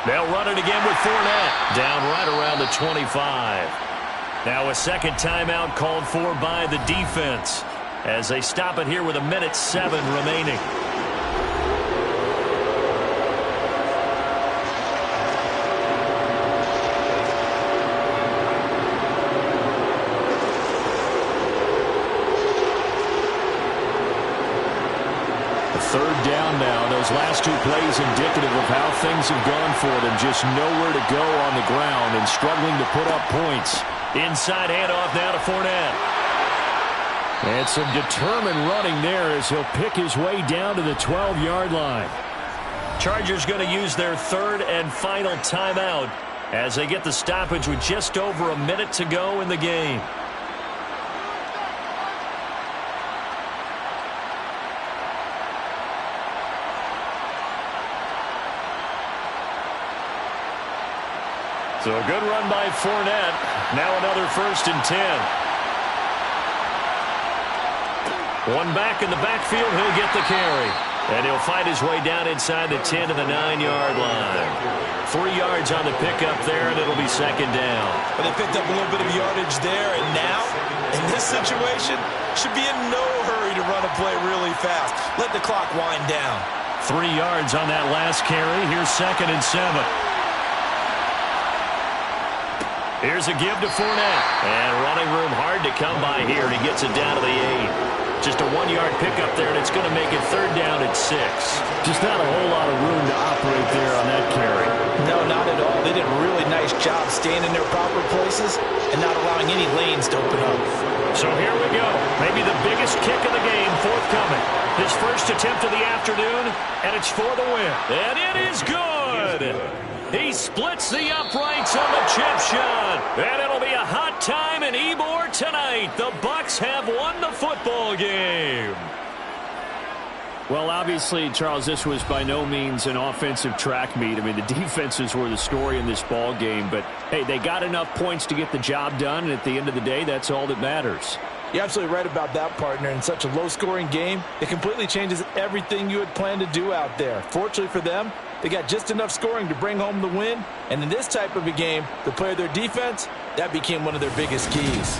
They'll run it again with Fournette. Down right around the 25. Now a 2nd timeout called for by the defense as they stop it here with 1:07 remaining. Third down now. They'll those last two plays indicative of how things have gone for them. Just nowhere to go on the ground and struggling to put up points. Inside handoff now to Fournette. And some determined running there as he'll pick his way down to the 12-yard line. Chargers going to use their third and final timeout as they get the stoppage with just over a minute to go in the game. So a good run by Fournette. Now another 1st and 10. One back in the backfield. He'll get the carry. And he'll find his way down inside the 10 to the 9-yard line. 3 yards on the pickup there, and it'll be 2nd down. But they picked up a little bit of yardage there, and now, in this situation, should be in no hurry to run a play really fast. Let the clock wind down. 3 yards on that last carry. Here's 2nd and 7. Here's a give to Fournette. And running room hard to come by here, and he gets it down to the 8. Just a 1-yard pickup there, and it's going to make it 3rd down at 6. Just not a whole lot of room to operate there on that carry. No, not at all. They did a really nice job staying in their proper places and not allowing any lanes to open up. So here we go. Maybe the biggest kick of the game forthcoming. His first attempt of the afternoon, and it's for the win. And it is good. He splits the uprights on the chip shot. And it'll be a hot time in Ybor tonight. The Bucs have won the football game. Well, obviously, Charles, this was by no means an offensive track meet. I mean, the defenses were the story in this ball game. But, hey, they got enough points to get the job done. And at the end of the day, that's all that matters. You're absolutely right about that, partner. In such a low-scoring game, it completely changes everything you had planned to do out there. Fortunately for them, they got just enough scoring to bring home the win. And in this type of a game, to play their defense, that became one of their biggest keys.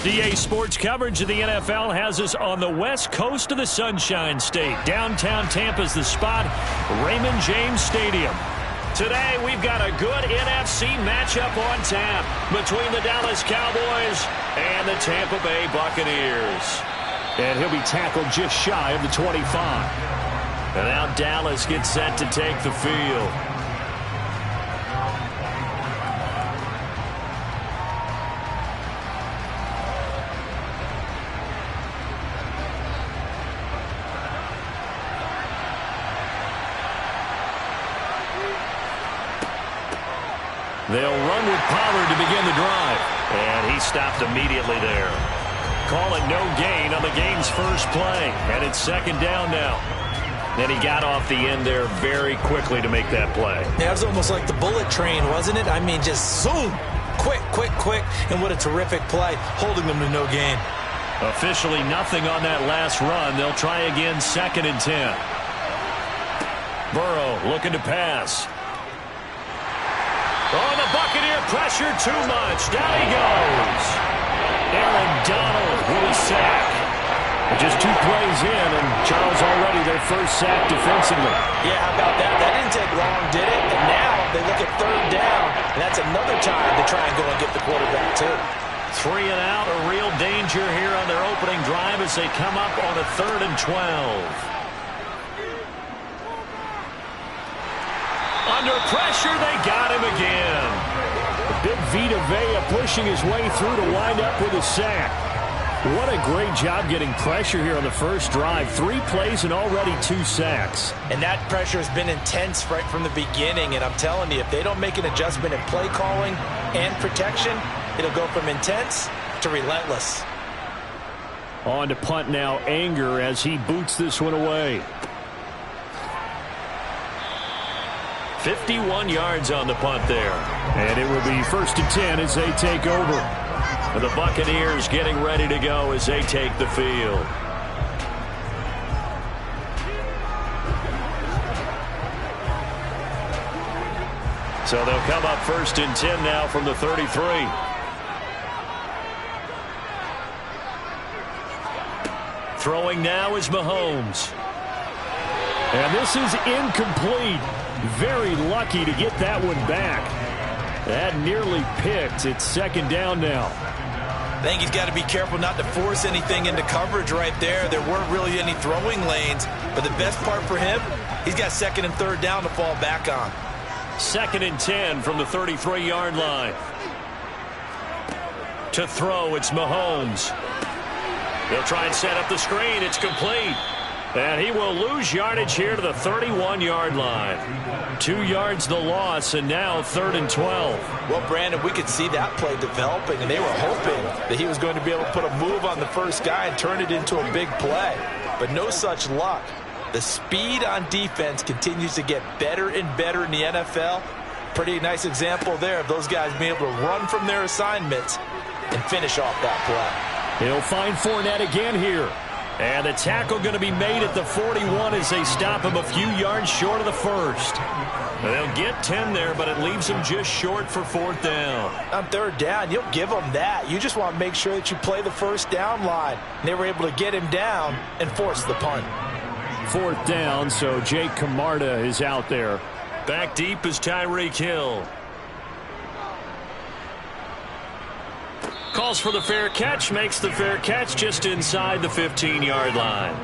USDA Sports coverage of the NFL has us on the west coast of the Sunshine State. Downtown Tampa's the spot, Raymond James Stadium. Today, we've got a good NFC matchup on tap between the Dallas Cowboys and the Tampa Bay Buccaneers. And he'll be tackled just shy of the 25. And now Dallas gets set to take the field. They'll run with Pollard to begin the drive. And he stopped immediately there. Call it no gain on the game's first play. And it's second down now. And he got off the end there very quickly to make that play. Yeah, it was almost like the bullet train, wasn't it? I mean, just zoom. Quick, quick, quick. And what a terrific play, holding them to no gain. Officially nothing on that last run. They'll try again, 2nd and 10. Burrow looking to pass. Oh, the Buccaneer pressure too much. Down he goes. Aaron Donald with a sack. Just 2 plays in, and Charles already their first sack defensively. Yeah, how about that? That didn't take long, did it? And now they look at 3rd down, and that's another time to try and go and get the quarterback, too. 3 and out, a real danger here on their opening drive as they come up on a 3rd and 12. Under pressure, they got him again. Big Vita Vea pushing his way through to wind up with a sack. What a great job getting pressure here on the first drive. 3 plays and already 2 sacks. And that pressure has been intense right from the beginning. And I'm telling you, if they don't make an adjustment in play calling and protection, it'll go from intense to relentless. On to punt now, Anger as he boots this one away. 51 yards on the punt there. And it will be 1st and 10 as they take over. And the Buccaneers getting ready to go as they take the field. So they'll come up 1st and 10 now from the 33. Throwing now is Mahomes. And this is incomplete. Very lucky to get that one back. That nearly picked. It's 2nd down now. I think he's got to be careful not to force anything into coverage right there. There weren't really any throwing lanes. But the best part for him, he's got 2nd and 3rd down to fall back on. 2nd and 10 from the 33-yard line. To throw, it's Mahomes. He'll try and set up the screen. It's complete. And he will lose yardage here to the 31-yard line. 2 yards the loss, and now 3rd and 12. Well, Brandon, we could see that play developing, and they were hoping that he was going to be able to put a move on the first guy and turn it into a big play. But no such luck. The speed on defense continues to get better and better in the NFL. Pretty nice example there of those guys being able to run from their assignments and finish off that play. He'll find Fournette again here. And the tackle going to be made at the 41 as they stop him a few yards short of the first. They'll get 10 there, but it leaves them just short for 4th down. On 3rd down, you'll give them that. You just want to make sure that you play the first down line. And they were able to get him down and force the punt. 4th down, so Jake Camarda is out there. Back deep is Tyreek Hill. Calls for the fair catch, makes the fair catch just inside the 15-yard line.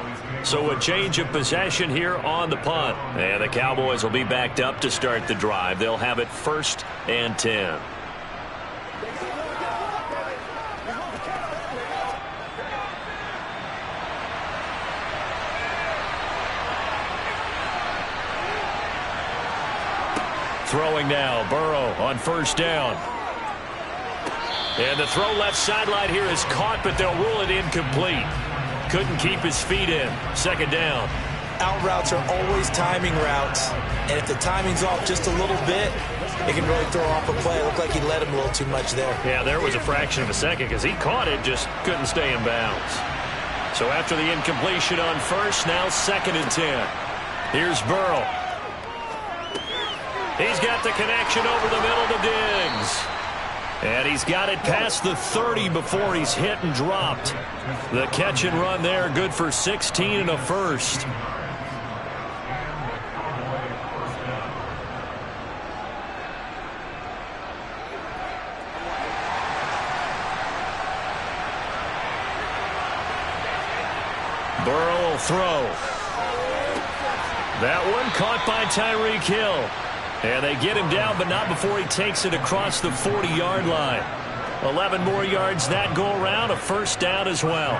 So a change of possession here on the punt. And the Cowboys will be backed up to start the drive. They'll have it 1st and 10. Throwing now, Burrow on 1st down. And the throw left sideline here is caught, but they'll rule it incomplete. Couldn't keep his feet in. 2nd down. Out routes are always timing routes. And if the timing's off just a little bit, it can really throw off a play. It looked like he let him a little too much there. Yeah, there was a fraction of a second because he caught it, just couldn't stay in bounds. So after the incompletion on 1st, now 2nd and 10. Here's Burrow. He's got the connection over the middle to Diggs. And he's got it past the 30 before he's hit and dropped. The catch and run there, good for 16 and a first. Burrow will throw. That one caught by Tyreek Hill. And they get him down, but not before he takes it across the 40-yard line. 11 more yards that go around, a first down as well.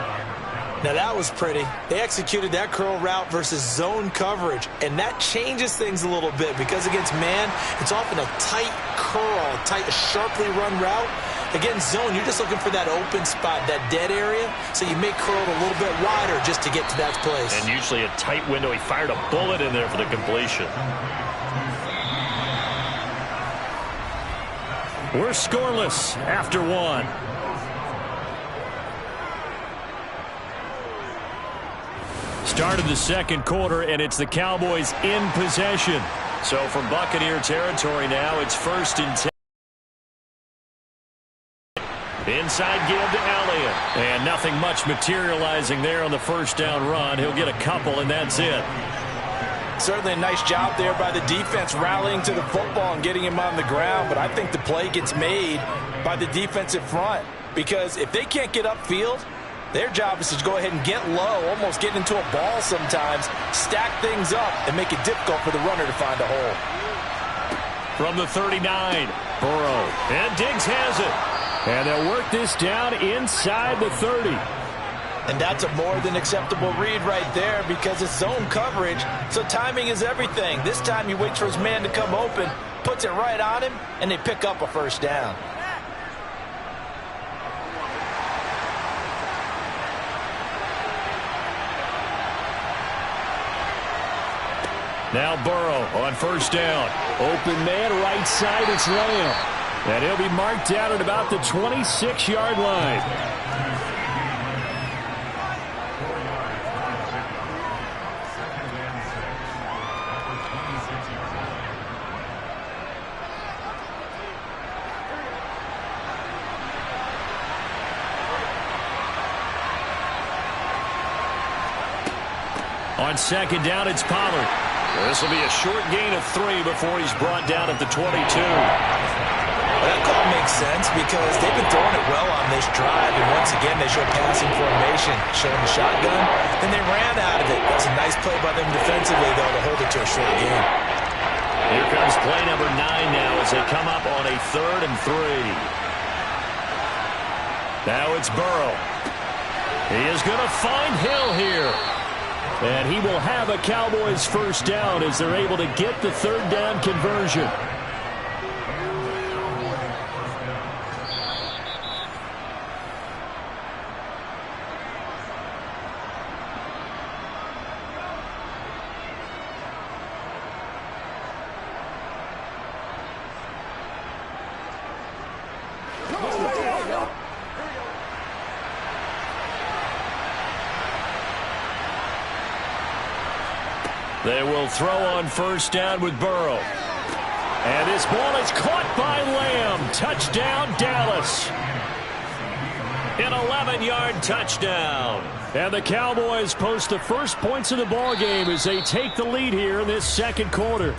Now that was pretty. They executed that curl route versus zone coverage, and that changes things a little bit because against man, it's often a tight curl, tight, sharply run route. Against zone, you're just looking for that open spot, that dead area, so you make curl a little bit wider just to get to that place. And usually a tight window. He fired a bullet in there for the completion. We're scoreless after one. Started the second quarter, and it's the Cowboys in possession. So from Buccaneer territory now, it's 1st and 10. Inside give to Elliott. And nothing much materializing there on the first down run. He'll get a couple, and that's it. Certainly a nice job there by the defense rallying to the football and getting him on the ground, but I think the play gets made by the defensive front because if they can't get upfield, their job is to go ahead and get low, almost get into a ball sometimes, stack things up, and make it difficult for the runner to find a hole. From the 39, Burrow, and Diggs has it. And they'll work this down inside the 30. And that's a more than acceptable read right there because it's zone coverage, so timing is everything. This time he waits for his man to come open, puts it right on him, and they pick up a first down. Now Burrow on first down. Open man right side, it's Lamb. And he'll be marked down at about the 26-yard line. On second down, it's Pollard. This will be a short gain of 3 before he's brought down at the 22. That call makes sense because they've been throwing it well on this drive, and once again they show passing formation, showing the shotgun, and they ran out of it. That's a nice play by them defensively, though, to hold it to a short gain. Here comes play number 9 now as they come up on a 3rd and 3. Now it's Burrow. He is going to find Hill here. And he will have a Cowboys first down as they're able to get the 3rd down conversion. They will throw on first down with Burrow. And this ball is caught by Lamb. Touchdown, Dallas. An 11-yard touchdown. And the Cowboys post the first points of the ball game as they take the lead here in this second quarter.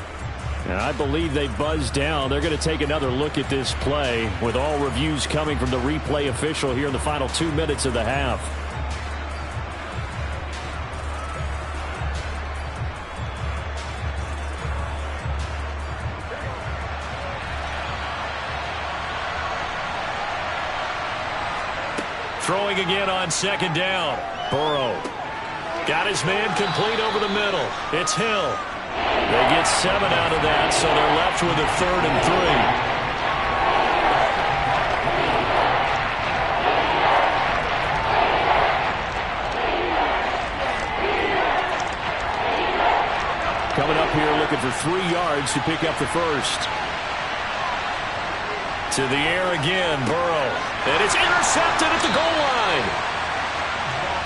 And I believe they buzzed down. They're going to take another look at this play with all reviews coming from the replay official here in the final 2 minutes of the half. Throwing again on second down. Burrow got his man complete over the middle. It's Hill. They get 7 out of that, so they're left with a 3rd and 3. Coming up here looking for 3 yards to pick up the first. To the air again, Burrow. And it's intercepted at the goal line.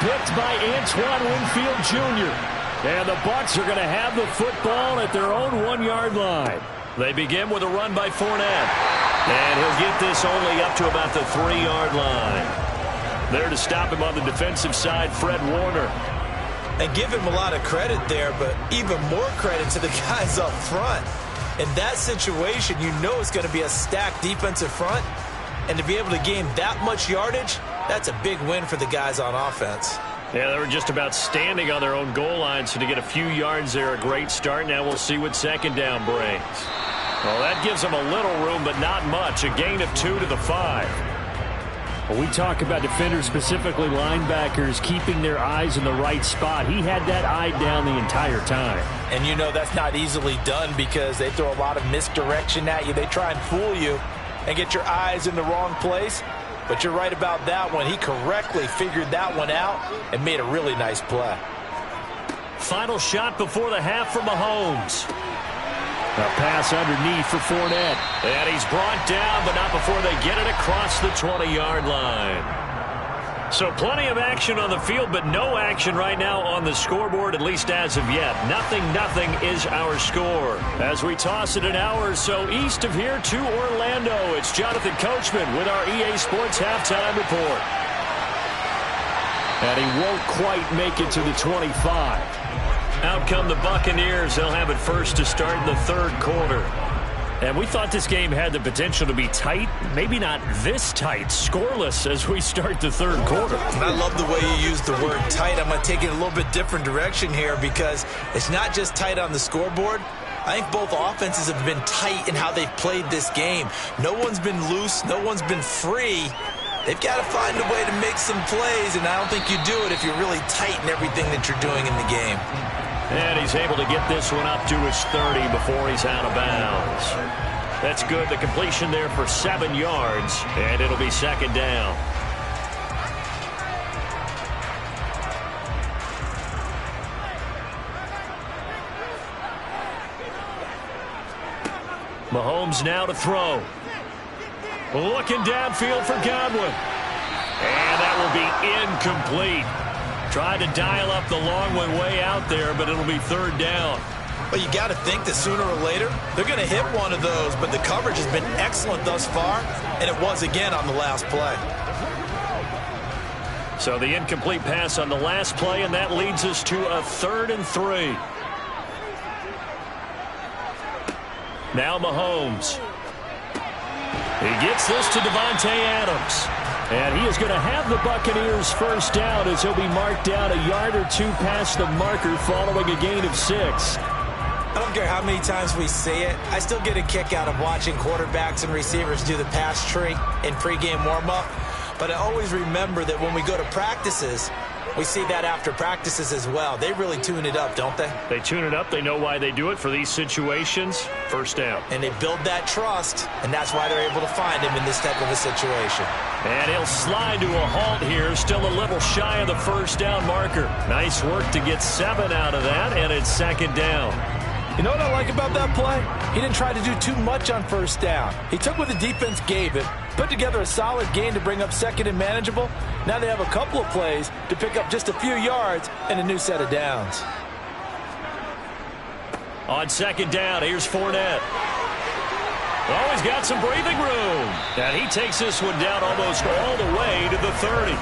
Picked by Antoine Winfield Jr. And the Bucs are going to have the football at their own 1-yard line. They begin with a run by Fournette. And he'll get this only up to about the 3-yard line. There to stop him on the defensive side, Fred Warner. And give him a lot of credit there, but even more credit to the guys up front. In that situation, you know it's going to be a stacked defensive front. And to be able to gain that much yardage, that's a big win for the guys on offense. Yeah, they were just about standing on their own goal line, so to get a few yards there, a great start. Now we'll see what second down brings. Well, that gives them a little room, but not much. A gain of 2 to the 5. When we talk about defenders, specifically linebackers, keeping their eyes in the right spot, he had that eye down the entire time. And you know that's not easily done because they throw a lot of misdirection at you. They try and fool you and get your eyes in the wrong place. But you're right about that one. He correctly figured that one out and made a really nice play. Final shot before the half from Mahomes. A pass underneath for Fournette. And he's brought down, but not before they get it across the 20-yard line. So plenty of action on the field, but no action right now on the scoreboard, at least as of yet. 0-0 is our score. As we toss it an hour or so east of here to Orlando, it's Jonathan Coachman with our EA Sports Halftime Report. And he won't quite make it to the 25. Out come the Buccaneers. They'll have it first to start in the third quarter. And we thought this game had the potential to be tight, maybe not this tight, scoreless as we start the third quarter. And I love the way you use the word tight. I'm going to take it a little bit different direction here because it's not just tight on the scoreboard. I think both offenses have been tight in how they've played this game. No one's been loose. No one's been free. They've got to find a way to make some plays, and I don't think you do it if you're really tight in everything that you're doing in the game. And he's able to get this one up to his 30 before he's out of bounds. That's good. The completion there for 7 yards, and it'll be second down. Mahomes now to throw. Looking downfield for Godwin. And that will be incomplete. Tried to dial up the long one way out there, but it'll be third down. Well, you got to think that sooner or later they're going to hit one of those, but the coverage has been excellent thus far, and it was again on the last play. So the incomplete pass on the last play, and that leads us to a 3rd and 3. Now Mahomes. He gets this to Davante Adams. And he is going to have the Buccaneers first down as he'll be marked down a yard or two past the marker following a gain of 6. I don't care how many times we say it. I still get a kick out of watching quarterbacks and receivers do the pass tree in pregame warm-up. But I always remember that when we go to practices, we see that after practices as well. They really tune it up, don't they? They tune it up. They know why they do it for these situations. First down. And they build that trust, and that's why they're able to find him in this type of a situation. And he'll slide to a halt here, still a little shy of the first down marker. Nice work to get 7 out of that, and it's second down. You know what I like about that play? He didn't try to do too much on first down. He took what the defense gave him, put together a solid gain to bring up second and manageable. Now they have a couple of plays to pick up just a few yards and a new set of downs. On second down, here's Fournette. Oh, he's got some breathing room. And he takes this one down almost all the way to the 30.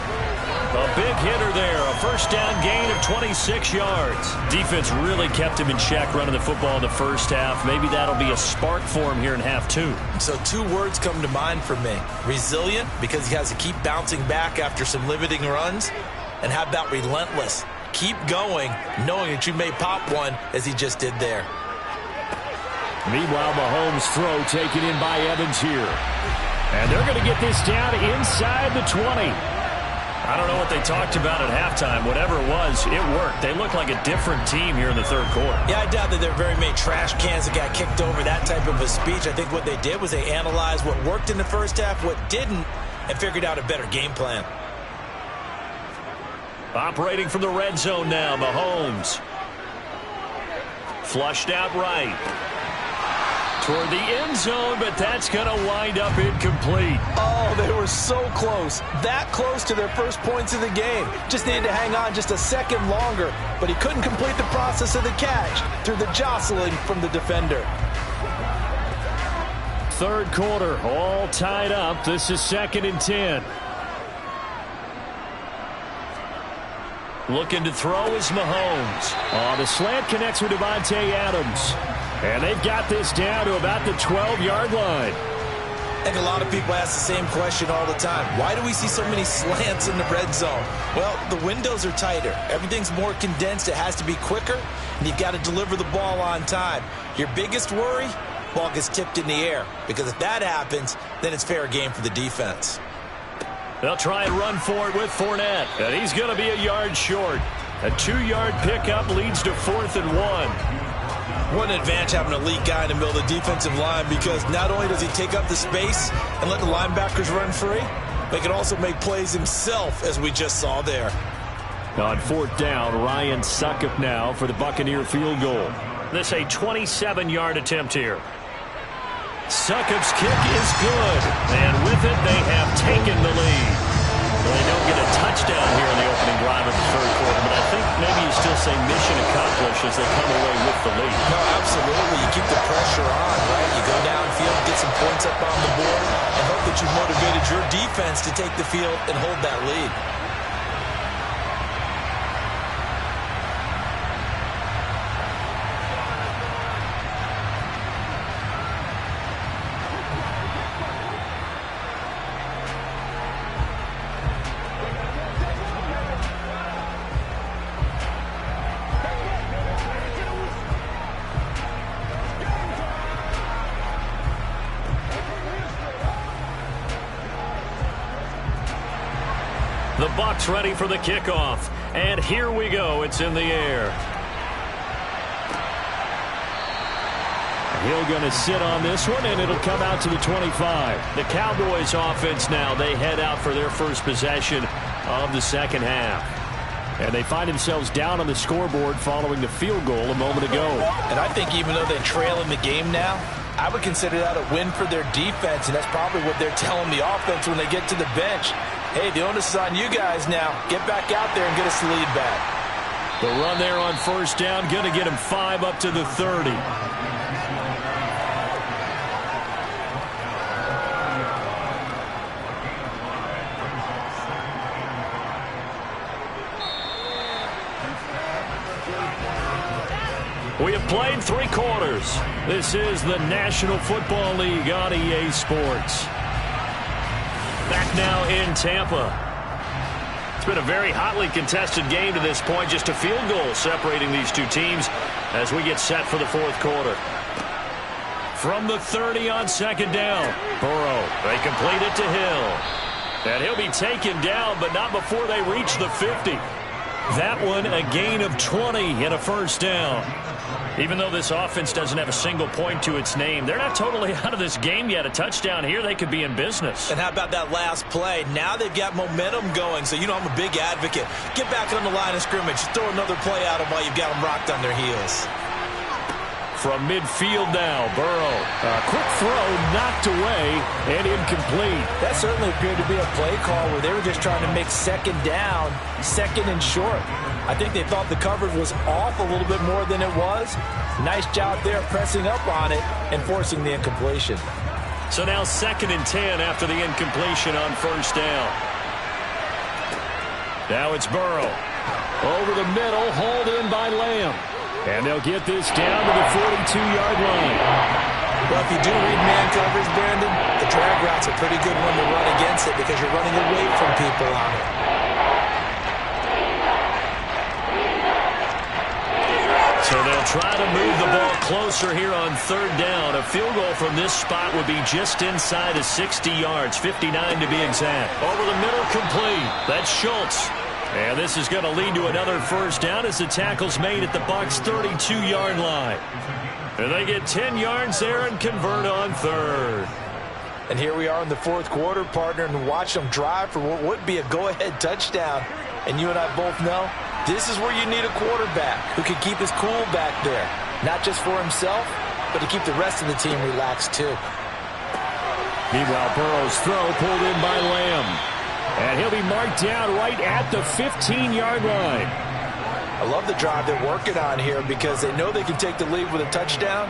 A big hitter there, a first down gain of 26 yards. Defense really kept him in check running the football in the first half. Maybe that'll be a spark for him here in half 2. So 2 words come to mind for me. Resilient, because he has to keep bouncing back after some limiting runs. And how about relentless? Keep going, knowing that you may pop one as he just did there. Meanwhile, Mahomes' throw taken in by Evans here. And they're going to get this down inside the 20. I don't know what they talked about at halftime. Whatever it was, it worked. They look like a different team here in the third quarter. Yeah, I doubt that there are very many trash cans that got kicked over, that type of a speech. I think what they did was they analyzed what worked in the first half, what didn't, and figured out a better game plan. Operating from the red zone now, Mahomes. Flushed out right. Toward the end zone, but that's going to wind up incomplete. Oh, they were so close. That close to their first points of the game. Just needed to hang on just a second longer, but he couldn't complete the process of the catch through the jostling from the defender. Third quarter, all tied up. This is 2nd and 10. Looking to throw is Mahomes. The slant connects with Davante Adams. And they've got this down to about the 12-yard line. I think a lot of people ask the same question all the time. Why do we see so many slants in the red zone? Well, the windows are tighter. Everything's more condensed. It has to be quicker, and you've got to deliver the ball on time. Your biggest worry? Ball gets tipped in the air, because if that happens, then it's fair game for the defense. They'll try and run for it with Fournette, and he's going to be a yard short. A 2-yard pickup leads to 4th and 1. What an advantage having an elite guy in the middle of the defensive line, because not only does he take up the space and let the linebackers run free, but he can also make plays himself, as we just saw there. On 4th down, Ryan Succop now for the Buccaneer field goal. This a 27-yard attempt here. Succop's kick is good, and with it they have taken the lead. Well, they don't get a touchdown here in the opening drive of the third quarter, but I think maybe you still say mission accomplished as they come away with the lead. No, absolutely. You keep the pressure on, right? You go downfield, get some points up on the board, and hope that you motivated your defense to take the field and hold that lead. The Bucs ready for the kickoff. And here we go. It's in the air. Hill going to sit on this one, and it'll come out to the 25. The Cowboys offense now, they head out for their first possession of the second half. And they find themselves down on the scoreboard following the field goal a moment ago. And I think even though they trail in the game now, I would consider that a win for their defense, and that's probably what they're telling the offense when they get to the bench. Hey, the onus is on you guys now. Get back out there and get us the lead back. The run there on 1st down, going to get him 5 up to the 30. We have played 3 quarters. This is the National Football League on EA Sports. Back now in Tampa. It's been a very hotly contested game to this point. Just a field goal separating these two teams as we get set for the 4th quarter. From the 30 on 2nd down. Burrow, they complete it to Hill. And he'll be taken down, but not before they reach the 50. That one a gain of 20 and a 1st down. Even though this offense doesn't have a single point to its name, they're not totally out of this game yet. A touchdown here, they could be in business. And how about that last play? Now they've got momentum going, so you know I'm a big advocate. Get back on the line of scrimmage. Throw another play at them while you've got them rocked on their heels. From midfield now, Burrow. A quick throw knocked away and incomplete. That certainly appeared to be a play call where they were just trying to make 2nd down, 2nd and short. I think they thought the coverage was off a little bit more than it was. Nice job there pressing up on it and forcing the incompletion. So now 2nd and 10 after the incompletion on 1st down. Now it's Burrow. Over the middle, hauled in by Lamb. And they'll get this down to the 42-yard line. Well, if you do read man coverage, Brandon, the drag route's a pretty good one to run against it because you're running away from people on it. So they'll try to move the ball closer here on 3rd down. A field goal from this spot would be just inside of 60 yards, 59 to be exact. Over the middle, complete. That's Schultz. And this is going to lead to another 1st down as the tackle's made at the Bucs' 32-yard line. And they get 10 yards there and convert on 3rd. And here we are in the 4th quarter, partner, and watch them drive for what would be a go-ahead touchdown. And you and I both know this is where you need a quarterback who can keep his cool back there. Not just for himself, but to keep the rest of the team relaxed too. Meanwhile, Burrow's throw pulled in by Lamb. And he'll be marked down right at the 15-yard line. I love the drive they're working on here because they know they can take the lead with a touchdown.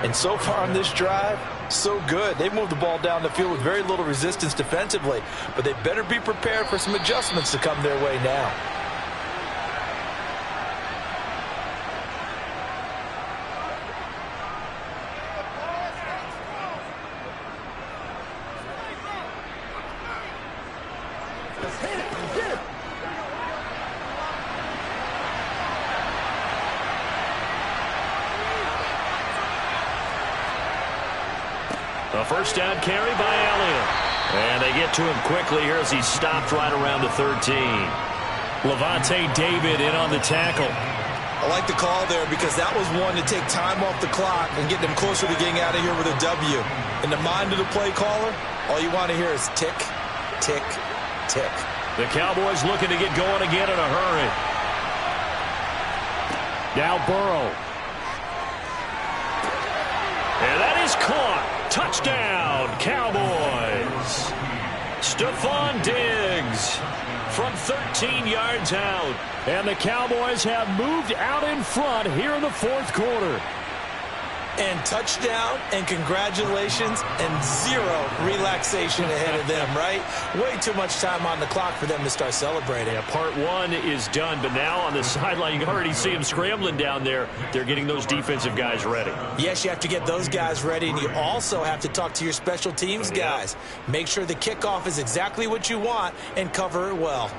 And so far on this drive, so good. They've moved the ball down the field with very little resistance defensively, but they better be prepared for some adjustments to come their way now. A first down carry by Elliott. And they get to him quickly here as he stopped right around the 13. Levante David in on the tackle. I like the call there because that was one to take time off the clock and get them closer to getting out of here with a W. In the mind of the play caller, all you want to hear is tick, tick, tick. The Cowboys looking to get going again in a hurry. Now Burrow. And that is caught. Touchdown, Cowboys. Stephon Diggs from 13 yards out. And the Cowboys have moved out in front here in the fourth quarter. And touchdown and congratulations and zero relaxation ahead of them, right? Way too much time on the clock for them to start celebrating. Yeah, part one is done, but now on the sideline, you can already see them scrambling down there. They're getting those defensive guys ready. Yes, you have to get those guys ready, and you also have to talk to your special teams guys. Make sure the kickoff is exactly what you want and cover it well.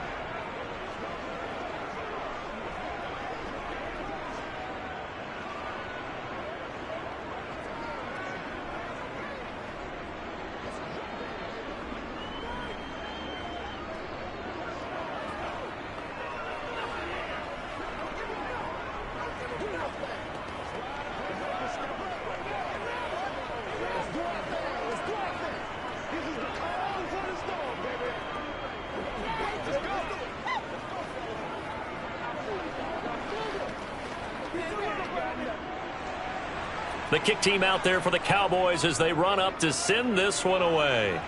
The kick team out there for the Cowboys as they run up to send this one away.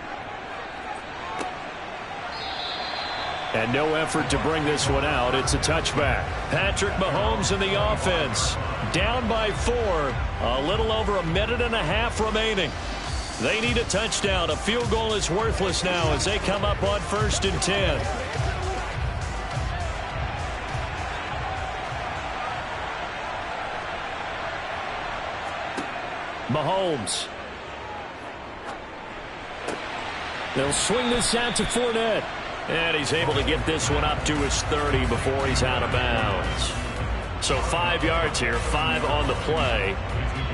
And no effort to bring this one out. It's a touchback. Patrick Mahomes in the offense. Down by 4. A little over a minute and a half remaining. They need a touchdown. A field goal is worthless now as they come up on 1st and 10. Mahomes. They'll swing this out to Fournette. And he's able to get this one up to his 30 before he's out of bounds. So 5 yards here, 5 on the play.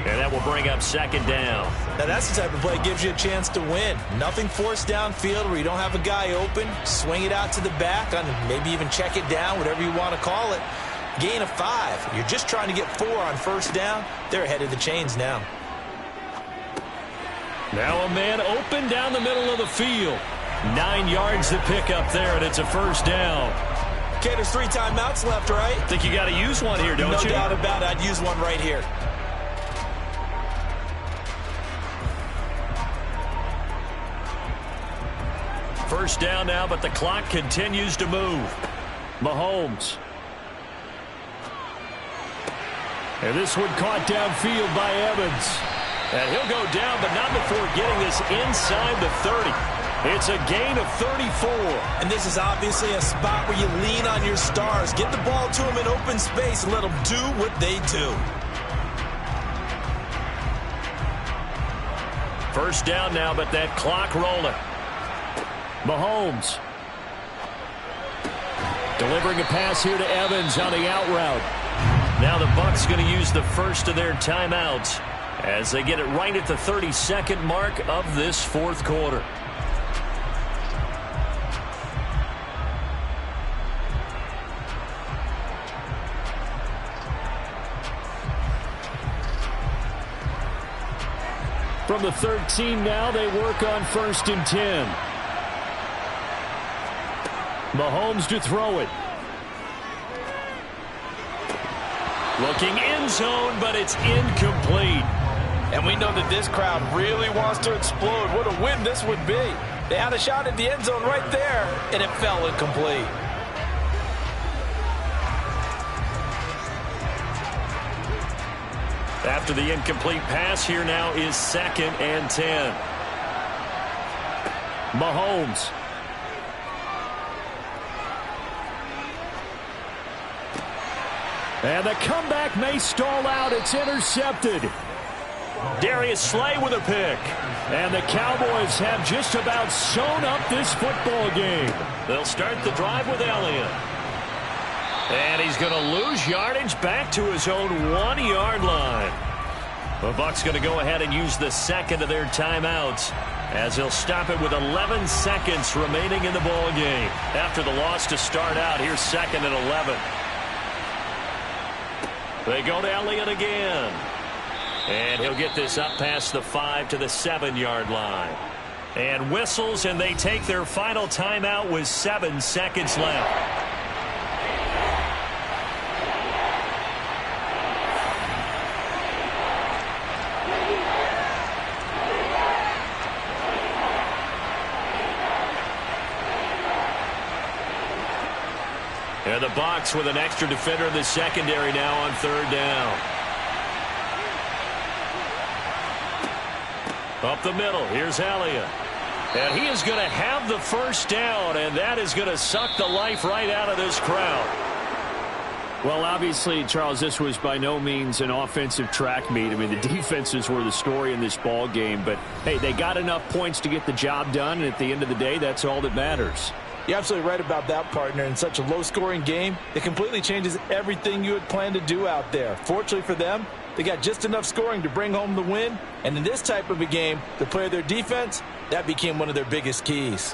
And that will bring up 2nd down. Now that's the type of play that gives you a chance to win. Nothing forced downfield where you don't have a guy open. Swing it out to the back, maybe even check it down, whatever you want to call it. Gain of 5. You're just trying to get 4 on 1st down. They're ahead of the chains now. Now a man open down the middle of the field. 9 yards to pick up there, and it's a 1st down. Okay, there's 3 timeouts left, right? Think you got to use one here, don't you? No doubt about it. I'd use one right here. First down now, but the clock continues to move. Mahomes. And this one caught downfield by Evans. And he'll go down, but not before getting this inside the 30. It's a gain of 34. And this is obviously a spot where you lean on your stars. Get the ball to them in open space and let them do what they do. First down now, but that clock rolling. Mahomes. Delivering a pass here to Evans on the out route. Now the Bucs going to use the first of their timeouts as they get it right at the 32nd mark of this fourth quarter. From the 13 now, they work on 1st and 10. Mahomes to throw it. Looking end zone, but it's incomplete. And we know that this crowd really wants to explode. What a win this would be. They had a shot at the end zone right there, and it fell incomplete. After the incomplete pass, here now is 2nd and 10. Mahomes. And the comeback may stall out. It's intercepted. Darius Slay with a pick. And the Cowboys have just about sewn up this football game. They'll start the drive with Elliott. And he's going to lose yardage back to his own 1-yard line. The Bucs going to go ahead and use the second of their timeouts as they'll stop it with 11 seconds remaining in the ball game. After the loss to start out, here's 2nd and 11. They go to Elliott again. And he'll get this up past the 5 to the 7-yard line. And whistles, and they take their final timeout with 7 seconds left. And the Bucs with an extra defender in the secondary now on 3rd down. Up the middle, here's Elliott. And he is going to have the first down, and that is going to suck the life right out of this crowd. Well, obviously, Charles, this was by no means an offensive track meet. I mean, the defenses were the story in this ball game. But, hey, they got enough points to get the job done, and at the end of the day, that's all that matters. You're absolutely right about that, partner. In such a low-scoring game, it completely changes everything you had planned to do out there. Fortunately for them, they got just enough scoring to bring home the win. And in this type of a game, to play their defense, that became one of their biggest keys.